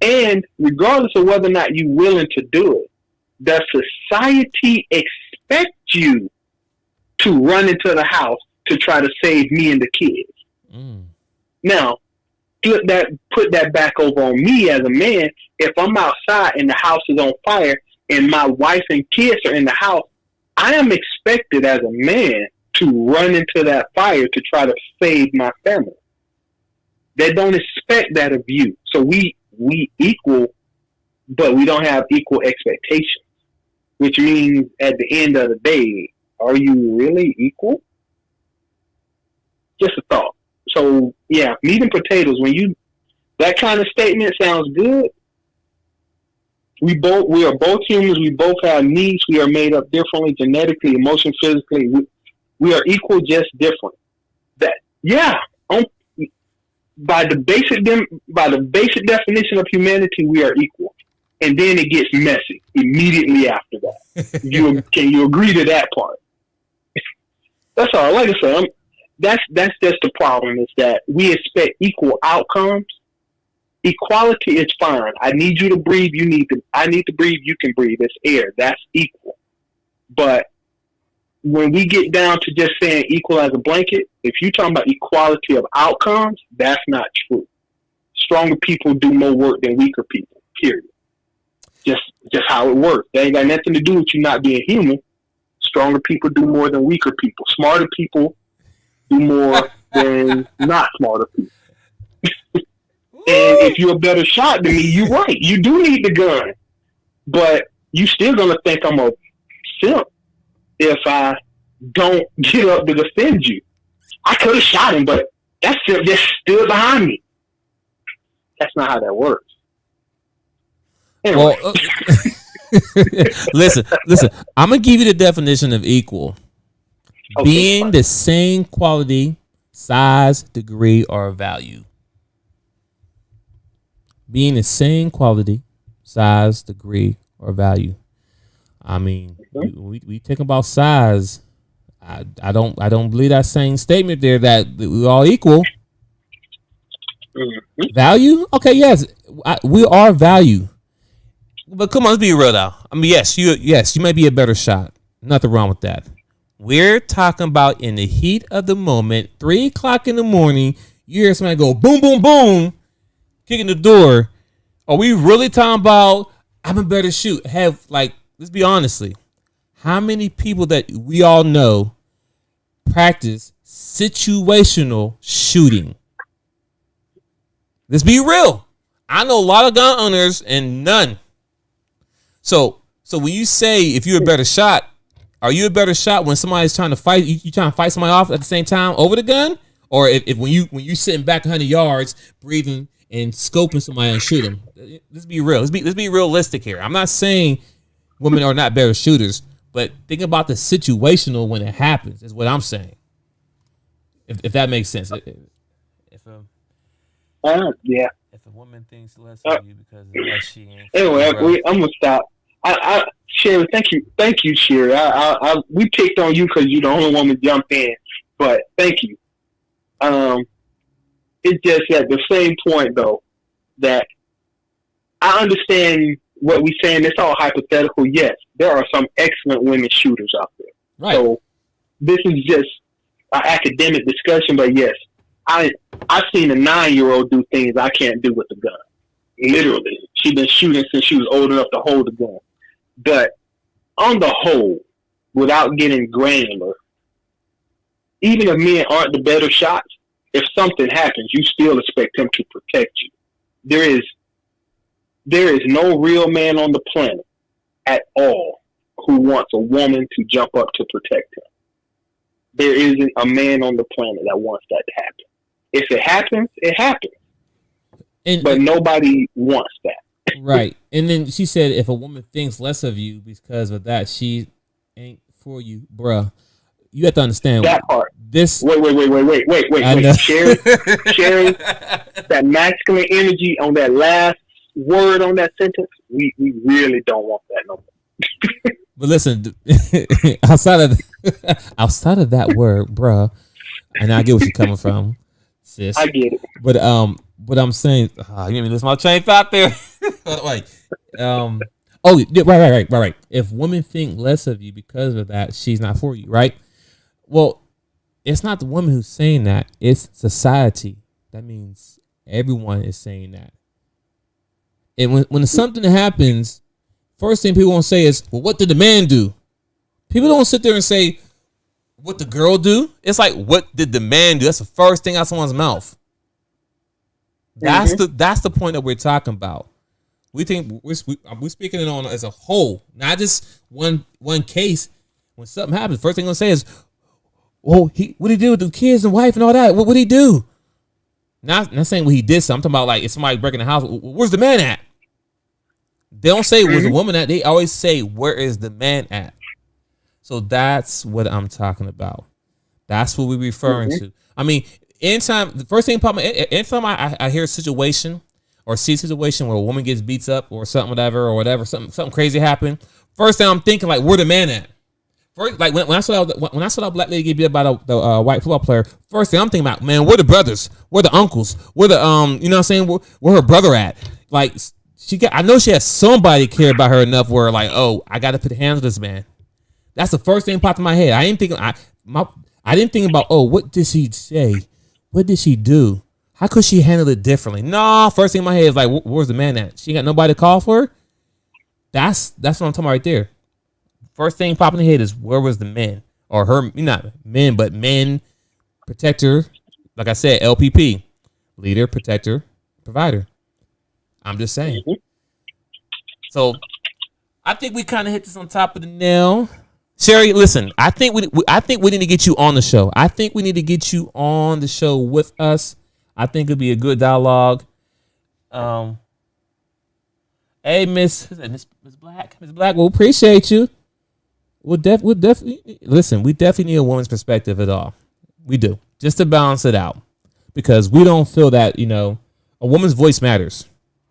And regardless of whether or not you're willing to do it, does society expect you to run into the house to try to save me and the kids? Now, put that back over on me as a man. If I'm outside and the house is on fire and my wife and kids are in the house, I am expected as a man to run into that fire to try to save my family. They don't expect that of you. So we equal, but we don't have equal expectations, which means at the end of the day, are you really equal? Just a thought. So yeah, meat and potatoes, that kind of statement sounds good. We are both humans. We both have needs. We are made up differently, genetically, emotionally, physically. We are equal, just different. By the basic definition of humanity, we are equal, and then it gets messy immediately after that. Can you agree to that part? That's all. Like I said, that's just the problem, is that we expect equal outcomes. Equality is fine. I need you to breathe. I need to breathe. You can breathe. It's air. That's equal. But when we get down to just saying equal as a blanket, if you're talking about equality of outcomes, that's not true. Stronger people do more work than weaker people, period. Just how it works. That ain't got nothing to do with you not being human. Stronger people do more than weaker people. Smarter people do more than not smarter people. And if you're a better shot than me, you're right. You do need the gun. But you still going to think I'm a simp if I don't get up to defend you. I could have shot him, but that simp just stood behind me. That's not how that works. Anyway. Well, listen. I'm going to give you the definition of equal. Okay, being the same quality, size, degree, or value. Being the same quality, size, degree, or value. I mean, we think about size. I don't believe that same statement there that we're all equal. Value? Okay, yes, we are value. But come on, let's be real now. I mean, yes, you may be a better shot. Nothing wrong with that. We're talking about in the heat of the moment, 3:00 in the morning. You hear somebody go boom, boom, boom, kicking the door. Are we really talking about I'm a better shoot? Let's be honestly, how many people that we all know practice situational shooting? Let's be real. I know a lot of gun owners and none. So when you say if you're a better shot, are you a better shot when somebody's trying to fight? You trying to fight somebody off at the same time over the gun, or if when you sitting back 100 yards, breathing and scoping somebody and shoot them? Let's be real. Let's be realistic here. I'm not saying women are not better shooters, but think about the situational when it happens. Is what I'm saying. If that makes sense. Yeah. If a woman thinks less of you because of what she ain't. Anyway, I'm gonna stop. Sherry, thank you, Sherry. We picked on you because you're the only one to jump in, but thank you. It's just at the same point though that I understand what we're saying. It's all hypothetical. Yes, there are some excellent women shooters out there. Right. So this is just an academic discussion, but yes, I've seen a 9-year-old do things I can't do with a gun. Literally, she's been shooting since she was old enough to hold a gun. But on the whole, without getting granular, even if men aren't the better shots, if something happens, you still expect him to protect you. There is no real man on the planet at all who wants a woman to jump up to protect him. There isn't a man on the planet that wants that to happen. If it happens, it happens. But nobody wants that. Right. And then she said, if a woman thinks less of you because of that, she ain't for you, bruh. You have to understand that part. Wait. Sharing that masculine energy on that last word on that sentence. We really don't want that no more. But listen, outside of that word, bruh, and I get what you're coming from, sis. I get it. But what I'm saying, you made me lose my train of thought there. Right. Right. If women think less of you because of that, she's not for you, right? Well, it's not the woman who's saying that. It's society. That means everyone is saying that. And when something happens, first thing people won't say is, well, what did the man do? People don't sit there and say, what the girl do? It's like, what did the man do? That's the first thing out of someone's mouth. That's the point that we're talking about. We think we're speaking it on as a whole, not just one case. When something happens, first thing I'm gonna say is, "Oh, what he do with the kids and wife and all that? What he do?" Not saying what he did. I'm talking about like if somebody breaking the house, where's the man at? They don't say where's the woman at. They always say where is the man at. So that's what I'm talking about. That's what we're referring to. I mean, anytime the first thing anytime I hear a situation or see a situation where a woman gets beats up or something, whatever, something crazy happened. First thing I'm thinking like, where the man at? First, like when I saw that black lady get beat up by the white football player, first thing I'm thinking about, man, where the brothers, where the uncles, where the you know what I'm saying, where her brother at? Like I know she has somebody care about her enough where like, oh, I got to put hands on this man. That's the first thing popped in my head. I didn't think about, oh, what did she say? What did she do? How could she handle it differently? No, first thing in my head is like, where's the man at? She got nobody to call for her? That's what I'm talking about right there. First thing popping in the head is where was the men? Or her, not men, but men, protector. Like I said, LPP. Leader, protector, provider. I'm just saying. So I think we kind of hit this on top of the nail. Sherry, listen, I think we need to get you on the show. I think we need to get you on the show with us. I think it'd be a good dialogue. Hey, Miss Black, we'll appreciate you. We'll definitely listen. We definitely need a woman's perspective at all. We do, just to balance it out, because we don't feel that a woman's voice matters.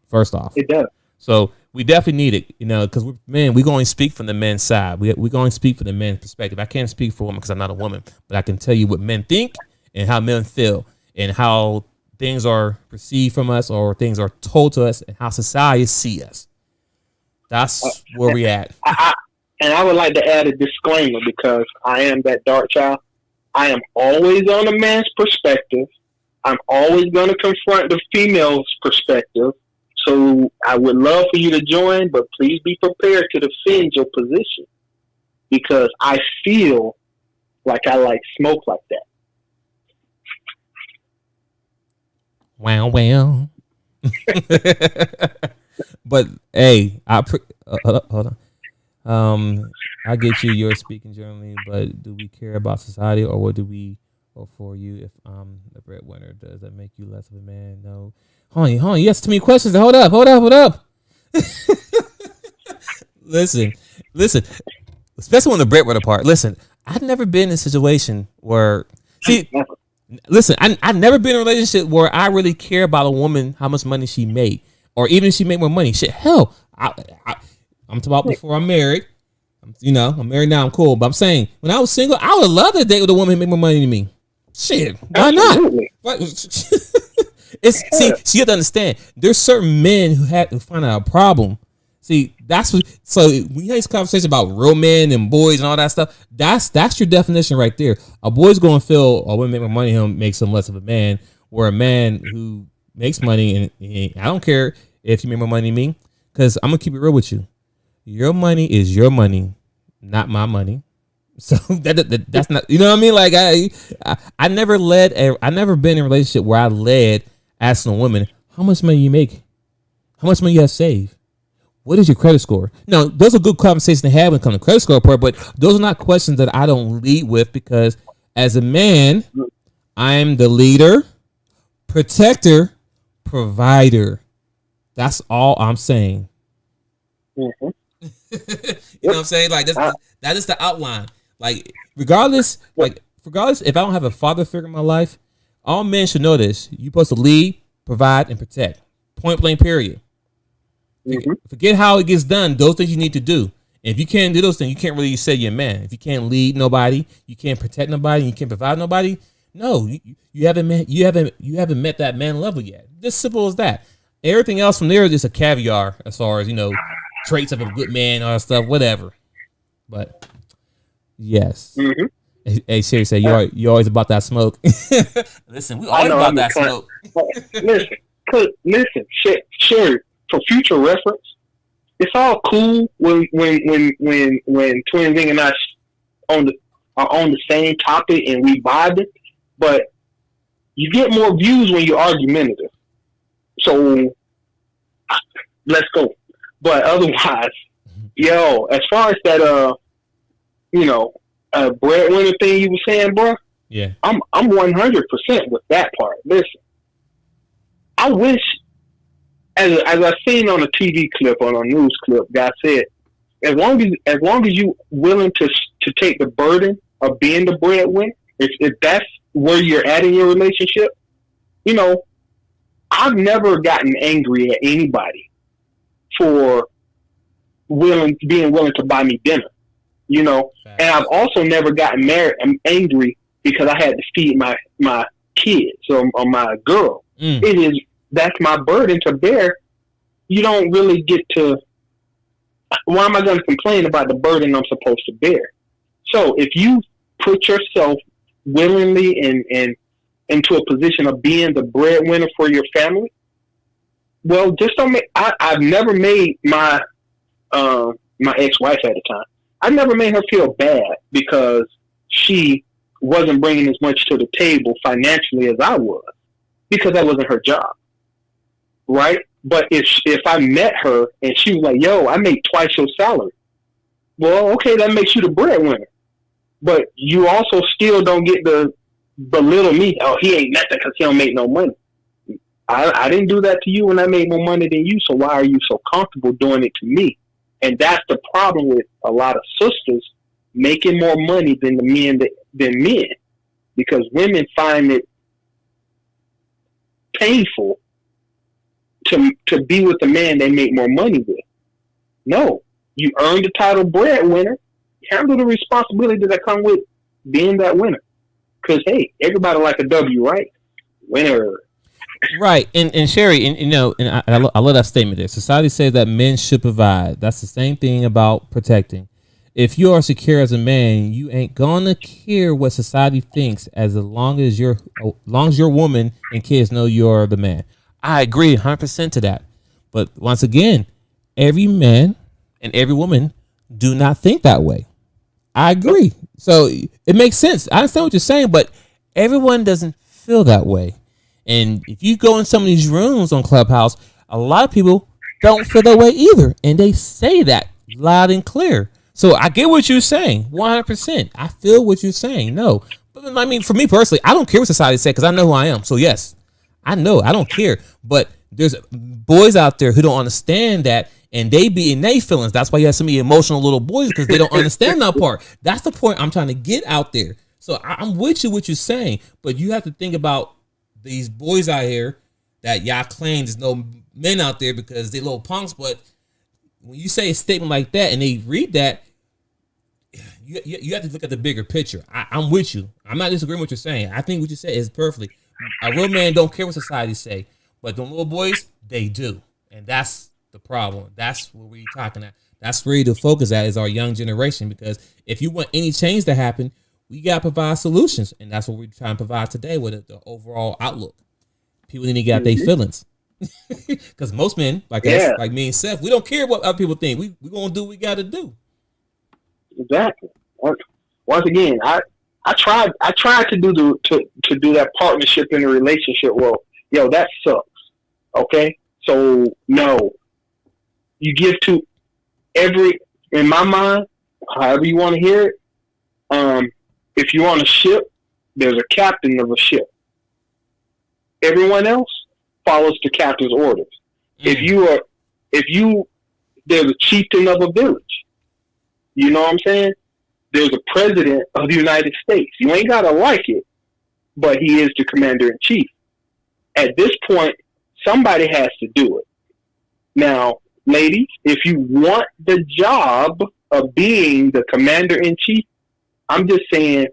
First off, it does. So we definitely need it, because we're going to speak from the men's side. We're going to speak from the men's perspective. I can't speak for women because I'm not a woman, but I can tell you what men think and how men feel and how things are perceived from us or things are told to us and how society see us. That's where we at. And I would like to add a disclaimer because I am that dark child. I am always on a man's perspective. I'm always going to confront the female's perspective. So I would love for you to join, but please be prepared to defend your position because I feel like I like smoke like that. Wow. But hey, hold on. I get you. You're speaking generally, but do we care about society, or what do we? Or for you, if I'm the breadwinner, does that make you less of a man? No. Hold on. Yes, too many questions. Hold up. Listen. Especially on the breadwinner part. Listen, I've never been in a situation where. Listen, I've never been in a relationship where I really care about a woman, how much money she made, or even if she made more money. Shit, hell, I'm talking about before I'm married. I'm married now. I'm cool, but I'm saying when I was single, I would love to date with a woman who made more money than me. Shit, why Absolutely. not? See, you have to understand. There's certain men who had to find out a problem. See, that's what. So when you have this conversation about real men and boys and all that stuff, that's your definition right there. A boy's going to feel a woman make more money, him makes him less of a man. Where a man who makes money and I don't care if you make more money than me, because I'm gonna keep it real with you. Your money is your money, not my money. So that's not, you know what I mean? Like I never been in a relationship where I led asking a woman how much money you make, how much money you have saved, what is your credit score. Now those are good conversations to have when it comes to credit score part, but those are not questions that I don't lead with because as a man, I'm the leader, protector, provider. That's all I'm saying. Mm-hmm. You know what I'm saying? Like that is the outline. Like regardless if I don't have a father figure in my life, all men should know this. You're supposed to lead, provide, and protect. Point blank, period. Mm-hmm. Forget how it gets done. Those things you need to do. And if you can't do those things, you can't really say you're a man. If you can't lead nobody, you can't protect nobody, you can't provide nobody. No, you haven't met that man level yet. Just simple as that. Everything else from there is just a caviar as far as traits of a good man, all that stuff, whatever. But yes. Mm-hmm. Hey, Sherry said you always about that smoke. Listen, we always about that smoke. Listen, Sherry, for future reference, it's all cool when Twinsinc and I are on the same topic and we vibe it, but you get more views when you're argumentative. So let's go. But otherwise, as far as that breadwinner thing you were saying, bro. Yeah. I'm 100% with that part. Listen, I wish, as I seen on a TV clip, on a news clip, guy said, as long as you willing to take the burden of being the breadwinner, if that's where you're at in your relationship, I've never gotten angry at anybody for being willing to buy me dinner, and I've also never gotten angry because I had to feed my kids or my girl. That's my burden to bear. You don't really get to. Why am I going to complain about the burden I'm supposed to bear? So if you put yourself willingly and into a position of being the breadwinner for your family, well, just don't make. I've never made my ex-wife at the time. I never made her feel bad because she wasn't bringing as much to the table financially as I was, because that wasn't her job, right? But if I met her and she was like, "Yo, I make twice your salary," well, okay, that makes you the breadwinner, but you also still don't get to belittle me. Oh, he ain't nothing because he don't make no money. I didn't do that to you when I made more money than you, so why are you so comfortable doing it to me? And that's the problem with a lot of sisters making more money than men, because women find it painful to be with a man they make more money with. No, you earned the title breadwinner. Handle the responsibility that come with being that winner. Because hey, everybody like a W, right? Winner. Right, and Sherry, and I love that statement there. Society says that men should provide. That's the same thing about protecting. If you are secure as a man, you ain't gonna care what society thinks as long as your woman and kids know you're the man. I agree 100% to that. But once again, every man and every woman do not think that way. I agree. So it makes sense. I understand what you're saying, but everyone doesn't feel that way. And if you go in some of these rooms on Clubhouse, a lot of people don't feel that way either. And they say that loud and clear. So I get what you're saying, 100%. I feel what you're saying. No. But I mean, for me personally, I don't care what society says because I know who I am. So yes, I know. I don't care. But there's boys out there who don't understand that, and they be in their feelings. That's why you have so many emotional little boys, because they don't understand that part. That's the point I'm trying to get out there. So I'm with you what you're saying, but you have to think about these boys out here that y'all claim there's no men out there because they little punks. But when you say a statement like that and they read that, you have to look at the bigger picture. I'm with you. I'm not disagreeing with what you're saying. I think what you said is perfectly. A real man don't care what society say, but the little boys, they do. And that's the problem. That's what we're talking at. That's where the focus at is our young generation, because if you want any change to happen, we got to provide solutions. And that's what we're trying to provide today with the overall outlook. People need to get out their feelings. Because most men, like us, like me and Seth, we don't care what other people think. We're going to do what we got to do. Exactly. Once again, I tried to do to do that partnership in a relationship. Well, that sucks. Okay, so no, you give to every, in my mind, however you want to hear it. If you're on a ship, there's a captain of a ship. Everyone else follows the captain's orders. There's a chieftain of a village. You know what I'm saying? There's a president of the United States. You ain't gotta like it, but he is the commander in chief. At this point, somebody has to do it. Now, ladies, if you want the job of being the commander in chief, I'm just saying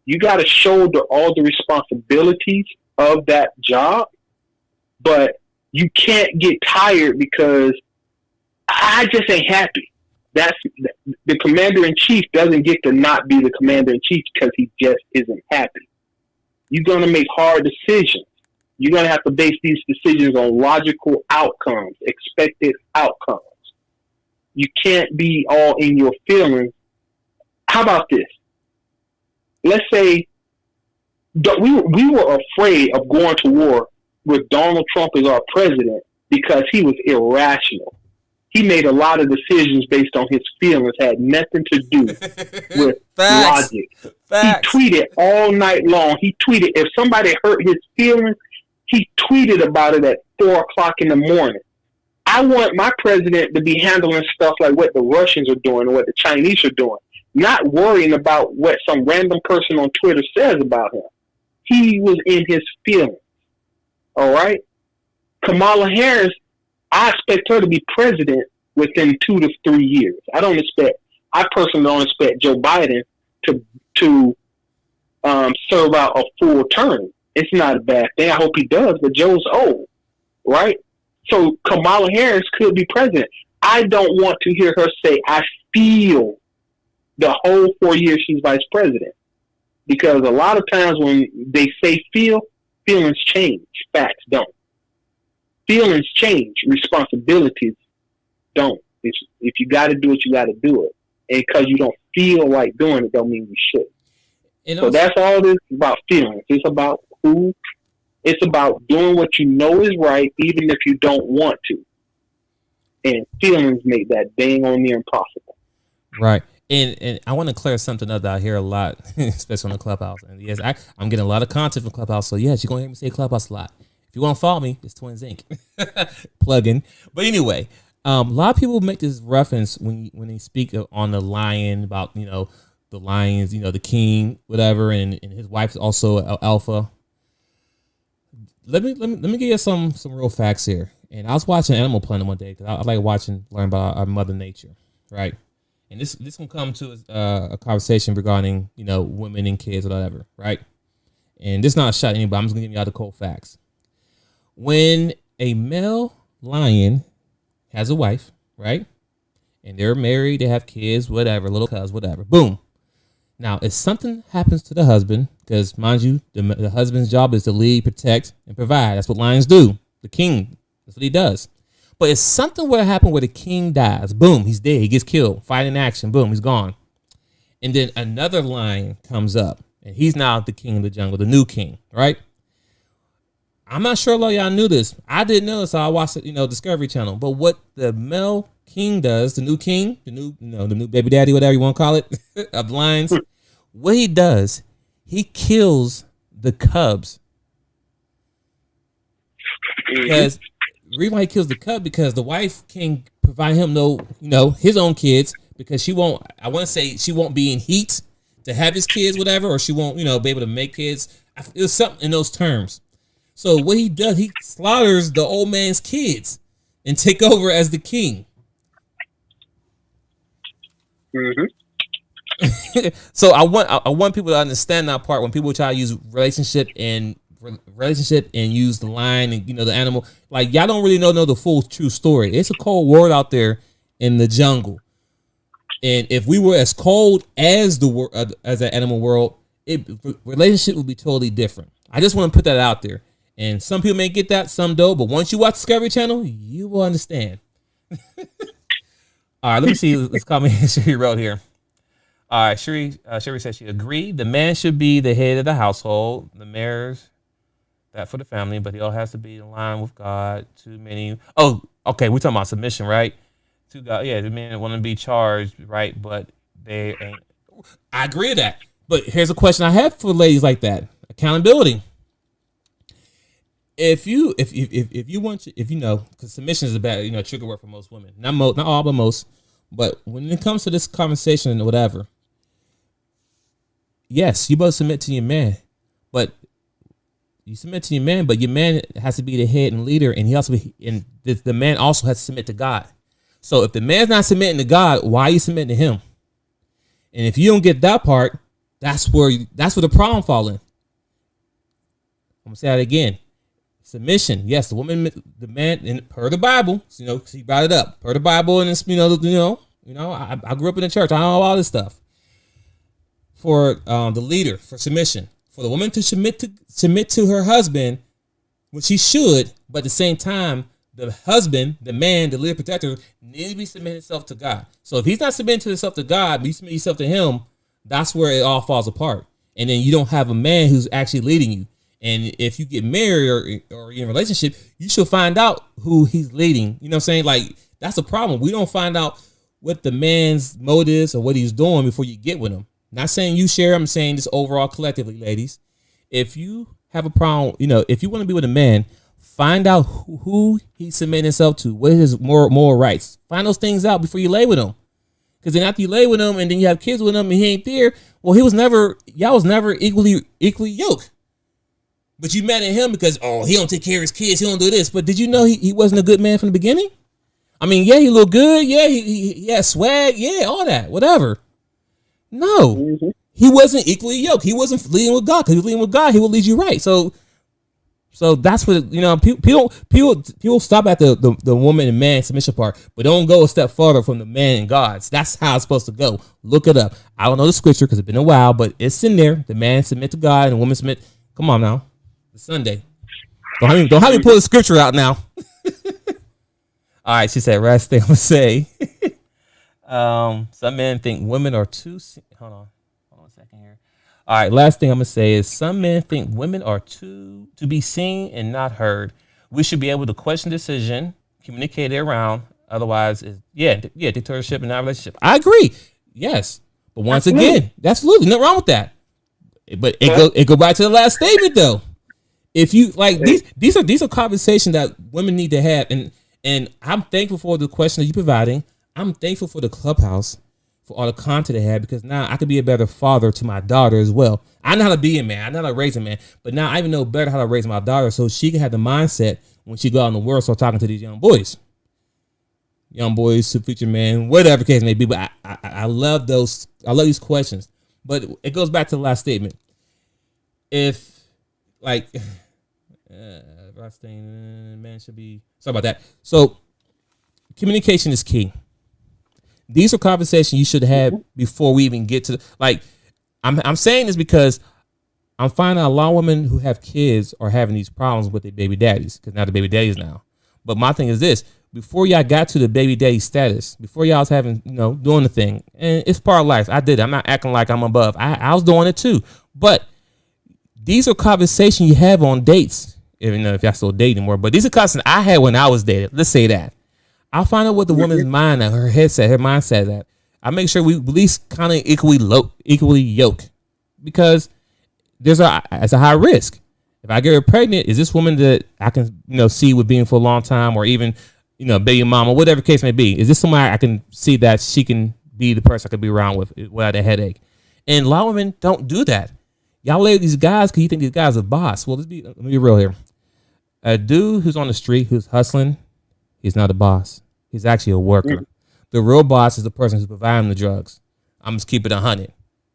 you got to shoulder all the responsibilities of that job, but you can't get tired because I just ain't happy. That's the commander in chief doesn't get to not be the commander in chief because he just isn't happy. You're going to make hard decisions. You're going to have to base these decisions on logical outcomes, expected outcomes. You can't be all in your feelings. How about this? Let's say we were afraid of going to war with Donald Trump as our president because he was irrational. He made a lot of decisions based on his feelings, had nothing to do with logic. Facts. He tweeted all night long. He tweeted, if somebody hurt his feelings, he tweeted about it at 4:00 in the morning. I want my president to be handling stuff like what the Russians are doing or what the Chinese are doing, not worrying about what some random person on Twitter says about him. He was in his feelings. All right? Kamala Harris, I expect her to be president within 2 to 3 years. I personally don't expect Joe Biden to serve out a full term. It's not a bad thing. I hope he does, but Joe's old, right? So Kamala Harris could be president. I don't want to hear her say, I feel the whole 4 years she's vice president. Because a lot of times when they say feelings change. Facts don't. Feelings change. Responsibilities don't. If you got to do it, you got to do it. And because you don't feel like doing it, don't mean you should. So that's all this is about feelings. It's about who. It's about doing what you know is right, even if you don't want to. And feelings make that dang on near impossible. Right. And I want to clear something up that I hear a lot, especially on the Clubhouse. And yes, I'm getting a lot of content from Clubhouse. So yes, you're going to hear me say Clubhouse a lot. If you want to follow me, it's Twinsinc. Plug-in. But anyway, a lot of people make this reference when they speak on the lion, about, the lions, the king, whatever, and his wife is also an alpha. let me give you some real facts here. And I was watching Animal Planet one day because I like learn about our Mother Nature, right? And this will come to a conversation regarding women and kids or whatever, right? And this is not a shot at anybody. I'm just gonna give you all the cold facts. When a male lion has a wife, right? And they're married, they have kids, whatever, little cuz, whatever. Boom. Now, if something happens to the husband, because mind you, the husband's job is to lead, protect, and provide. That's what lions do. The king, that's what he does. But if something were to happen where the king dies, boom, he's dead. He gets killed. Fight in action, boom, he's gone. And then another lion comes up, and he's now the king of the jungle, the new king, right? I'm not sure a lot of y'all knew this. I didn't know this, so I watched it, Discovery Channel. But what the male king does, the new king, the new baby daddy, whatever you want to call it, of lions, what he does, he kills the cubs. Because the reason why he kills the cub, because the wife can provide him his own kids, because she won't be in heat to have his kids, whatever, or she won't, be able to make kids. It was something in those terms. So what he does, he slaughters the old man's kids and take over as the king. Mm-hmm. So I want people to understand that part when people try to use relationship and use the lion and the animal. Like, y'all don't really know the full true story. It's a cold world out there in the jungle, and if we were as cold as as the animal world, relationship would be totally different. I just want to put that out there. And some people may get that, some don't. But once you watch Discovery Channel, you will understand. All right, let me see. Let's comment Shuri wrote here. All right, Shuri says she agreed. The man should be the head of the household. The mayor's that for the family, but he all has to be in line with God. Too many. Oh, okay. We're talking about submission, right? To God. Yeah, the men want to be charged, right? But they ain't. I agree with that. But here's a question I have for ladies like that: accountability. If you want to, because submission is a bad, trigger word for most women. Not all, but most. But when it comes to this conversation or whatever, yes, you both submit to your man, but you submit to your man, but your man has to be the head and leader, and the man also has to submit to God. So if the man's not submitting to God, why are you submitting to him? And if you don't get that part, that's where the problem falls in. I'm gonna say that again. Submission, yes, the woman, the man, and per the Bible, he brought it up. Per the Bible, and it's, I grew up in the church. I know all this stuff. For the leader, for submission, for the woman to submit to her husband, which he should, but at the same time, the husband, the man, the leader, protector, needs to be submitting himself to God. So if he's not submitting to himself to God, but you submit yourself to him, that's where it all falls apart. And then you don't have a man who's actually leading you. And if you get married or in a relationship, you should find out who he's leading. You know what I'm saying? Like, that's a problem. We don't find out what the man's motives or what he's doing before you get with him. Not saying you share, I'm saying this overall collectively, ladies. If you have a problem, if you want to be with a man, find out who he's submitting himself to, what his moral rights. Find those things out before you lay with him. Because then after you lay with him and then you have kids with him and he ain't there, well, y'all was never equally yoked. But you mad at him because, he don't take care of his kids. He don't do this. But did you know he wasn't a good man from the beginning? I mean, yeah, he looked good. Yeah, he had swag. Yeah, all that, whatever. No, he wasn't equally yoked. He wasn't leading with God. Because he was leading with God, he will lead you right. So that's what, people stop at the woman and man submission part, but don't go a step further from the man and God's. That's how it's supposed to go. Look it up. I don't know the scripture because it's been a while, but it's in there. The man submit to God and the woman submit. Come on now. It's Sunday. Don't have me pull the scripture out now. All right, she said, last thing I'm going to say. Some men think women are too... Hold on a second here. All right, last thing I'm going to say is some men think women are too to be seen and not heard. We should be able to question decision, communicate it around. Otherwise, dictatorship and not relationship. I agree. Yes. But once again, absolutely nothing wrong with that. But it go back to the last statement, though. If you like these are conversations that women need to have, and I'm thankful for the question that you're providing. I'm thankful for the clubhouse for all the content they had, because now I could be a better father to my daughter as well. I know how to be a man. I know how to raise a man. But now I even know better how to raise my daughter so she can have the mindset when she go out in the world, start talking to these young boys. Young boys, future man, whatever case may be. But I love those. I love these questions. But it goes back to the last statement. If, like, man should be, sorry about that. So communication is key. These are conversations you should have before we even get to, like, I'm saying this because I'm finding a lot of women who have kids are having these problems with their baby daddies, because now the baby daddies now. But my thing is this: before y'all got to the baby daddy status, before y'all was having, doing the thing, and it's part of life. I did it. I'm not acting like I'm above. I was doing it too. But these are conversations you have on dates, even if y'all still dating anymore. But these are conversations I had when I was dating. Let's say that. I'll find out what the woman's mind, her headset, her mindset is at. I make sure we at least kind of equally yoke, because it's a high risk. If I get her pregnant, is this woman that I can see with being for a long time, or even baby mama, whatever case may be? Is this somebody I can see that she can be the person I could be around with without a headache? And a lot of women don't do that. Y'all lay with these guys because you think these guys are boss. Well, let me be real here. A dude who's on the street who's hustling, he's not a boss. He's actually a worker. Mm-hmm. The real boss is the person who's providing the drugs. I'm just keeping it 100.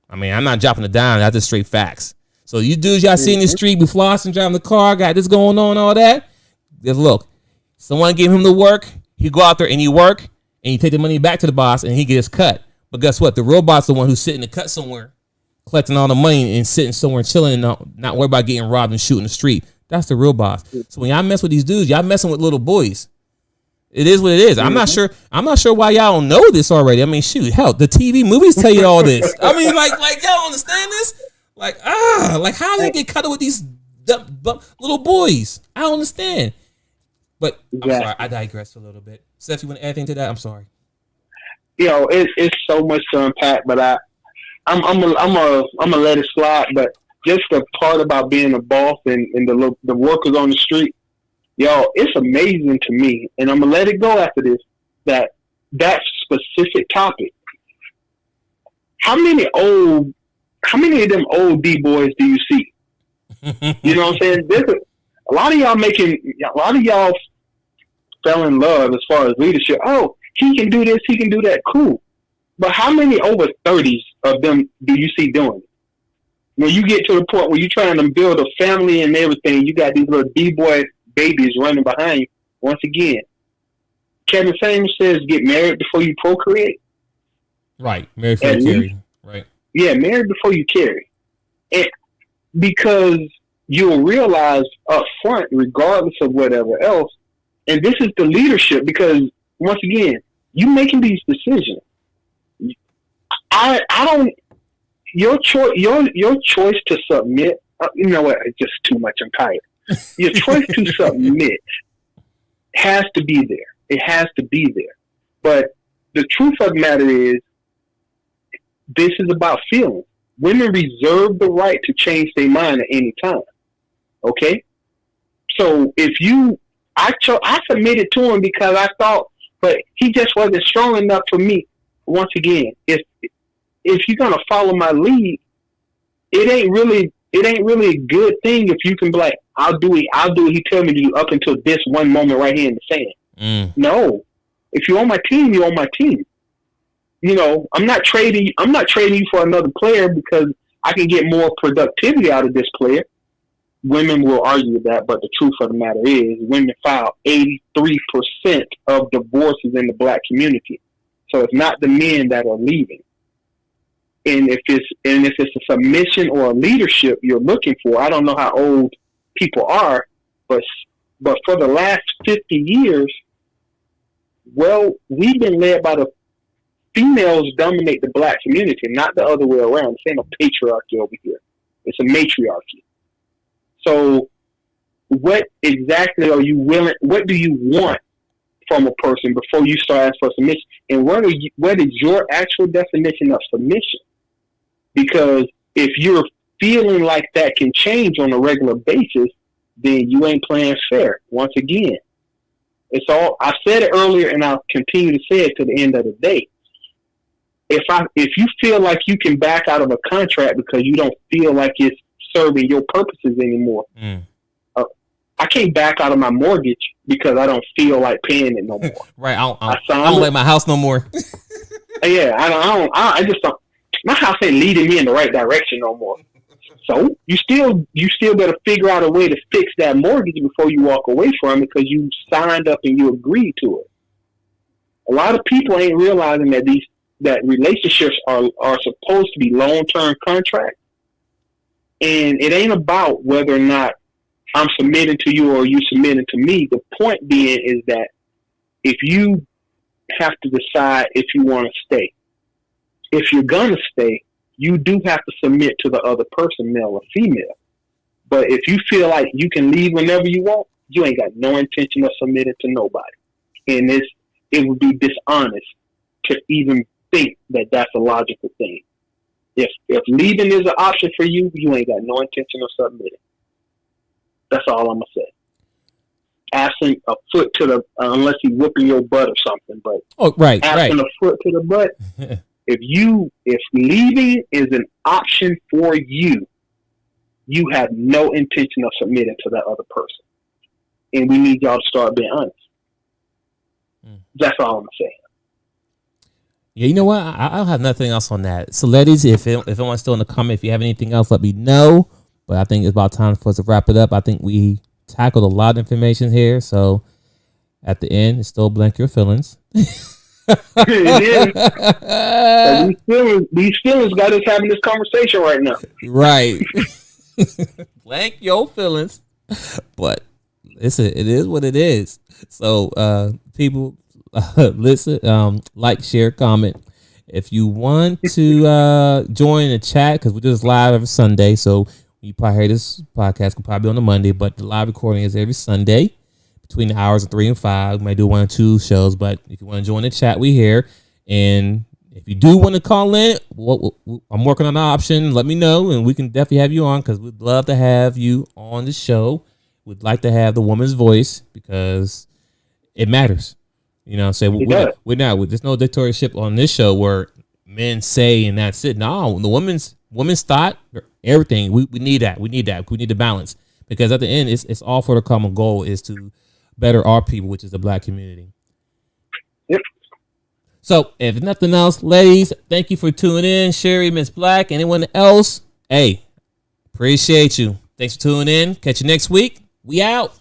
I mean, I'm not dropping it down. That's just straight facts. So you dudes y'all see in the street, be flossing, driving the car, got this going on, all that. Just look, someone gave him the work. He go out there and he work, and he take the money back to the boss, and he gets cut. But guess what? The real boss is the one who's sitting in the cut somewhere, collecting all the money and sitting somewhere and chilling and not worried about getting robbed and shooting the street. That's the real boss. So when y'all mess with these dudes, y'all messing with little boys. It is what it is. I'm not sure why y'all don't know this already. I mean, shoot, hell, the TV movies tell you all this. I mean, like y'all understand this? Like how they get cut with these little boys? I don't understand. But I'm sorry, I digress a little bit. Seth, you want to add anything to that? I'm sorry. It's so much to unpack, but I'm gonna let it slide. But just the part about being a boss and the workers on the street. It's amazing to me, and I'm gonna let it go after this. That specific topic. How many of them old D boys do you see? You know what I'm saying? A lot of y'all fell in love as far as leadership. Oh, he can do this, he can do that. Cool, but how many over 30s of them do you see doing it? When you get to the point where you're trying to build a family and everything, you got these little D boy babies running behind you. Once again, Kevin Samuels says, get married before you procreate. Right. Married before you carry. Right. Yeah, married before you carry. And because you'll realize up front, regardless of whatever else, and this is the leadership, because once again, you making these decisions. I don't, your choice to submit, you know what, it's just too much, I'm tired. Your choice to submit has to be there. It has to be there. But the truth of the matter is, this is about feelings. Women reserve the right to change their mind at any time. Okay? So I submitted to him because I thought, but he just wasn't strong enough for me. Once again, if you're gonna follow my lead, it ain't really a good thing if you can be like, I'll do what he tell me to do up until this one moment right here in the sand. No. If you're on my team, you're on my team. I'm not trading you for another player because I can get more productivity out of this player. Women will argue that, but the truth of the matter is, women file 83% of divorces in the black community. So it's not the men that are leaving. And if it's a submission or a leadership you're looking for, I don't know how old people are, but for the last 50 years, well, we've been led by the females dominate the black community, not the other way around. This ain't a patriarchy over here. It's a matriarchy. So what exactly are you willing, what do you want from a person before you start asking for submission? And what is your actual definition of submission? Because if you're feeling like that can change on a regular basis, then you ain't playing fair. Once again, I said it earlier and I'll continue to say it to the end of the day. if you feel like you can back out of a contract because you don't feel like it's serving your purposes anymore, I can't back out of my mortgage because I don't feel like paying it no more. Right. I don't like my house no more. Yeah, I just don't. My house ain't leading me in the right direction no more. So you still better figure out a way to fix that mortgage before you walk away from it, because you signed up and you agreed to it. A lot of people ain't realizing that relationships are supposed to be long-term contracts, and it ain't about whether or not I'm submitting to you or you submitting to me. The point being is that if you have to decide if you want to stay, if you're gonna stay, you do have to submit to the other person, male or female. But if you feel like you can leave whenever you want, you ain't got no intention of submitting to nobody. And it would be dishonest to even think that that's a logical thing. If leaving is an option for you, you ain't got no intention of submitting. That's all I'm gonna say. Absent a foot to the unless he whooping your butt or something, but absent a foot to the butt. If leaving is an option for you, you have no intention of submitting to that other person. And we need y'all to start being honest. That's all I'm saying. Yeah, you know what? I don't have nothing else on that. So, ladies, if anyone's still in the comment, if you have anything else, let me know. But I think it's about time for us to wrap it up. I think we tackled a lot of information here. So, at the end, it's still blank your feelings. It is. These feelings got us having this conversation right now. Right. Blank your feelings. But listen, it is what it is. So, people, listen, like, share, comment. If you want to join the chat, because we're just live every Sunday, so you probably hear this podcast will probably be on a Monday, but the live recording is every Sunday between the hours of 3 and 5. We might do 1 or 2 shows, but if you want to join the chat, we here. And if you do want to call in, I'm working on an option. Let me know, and we can definitely have you on, because we'd love to have you on the show. We'd like to have the woman's voice because it matters. You know, say we're not. There's no dictatorship on this show where men say and that's it. No, the women's thought, everything. We need that. We need that. We need the balance, because at the end, it's all for the common goal is to better our people, which is the Black community. Yep. So, if nothing else, ladies, thank you for tuning in. Sherry, Miss Black, anyone else? Hey, appreciate you. Thanks for tuning in. Catch you next week. We out.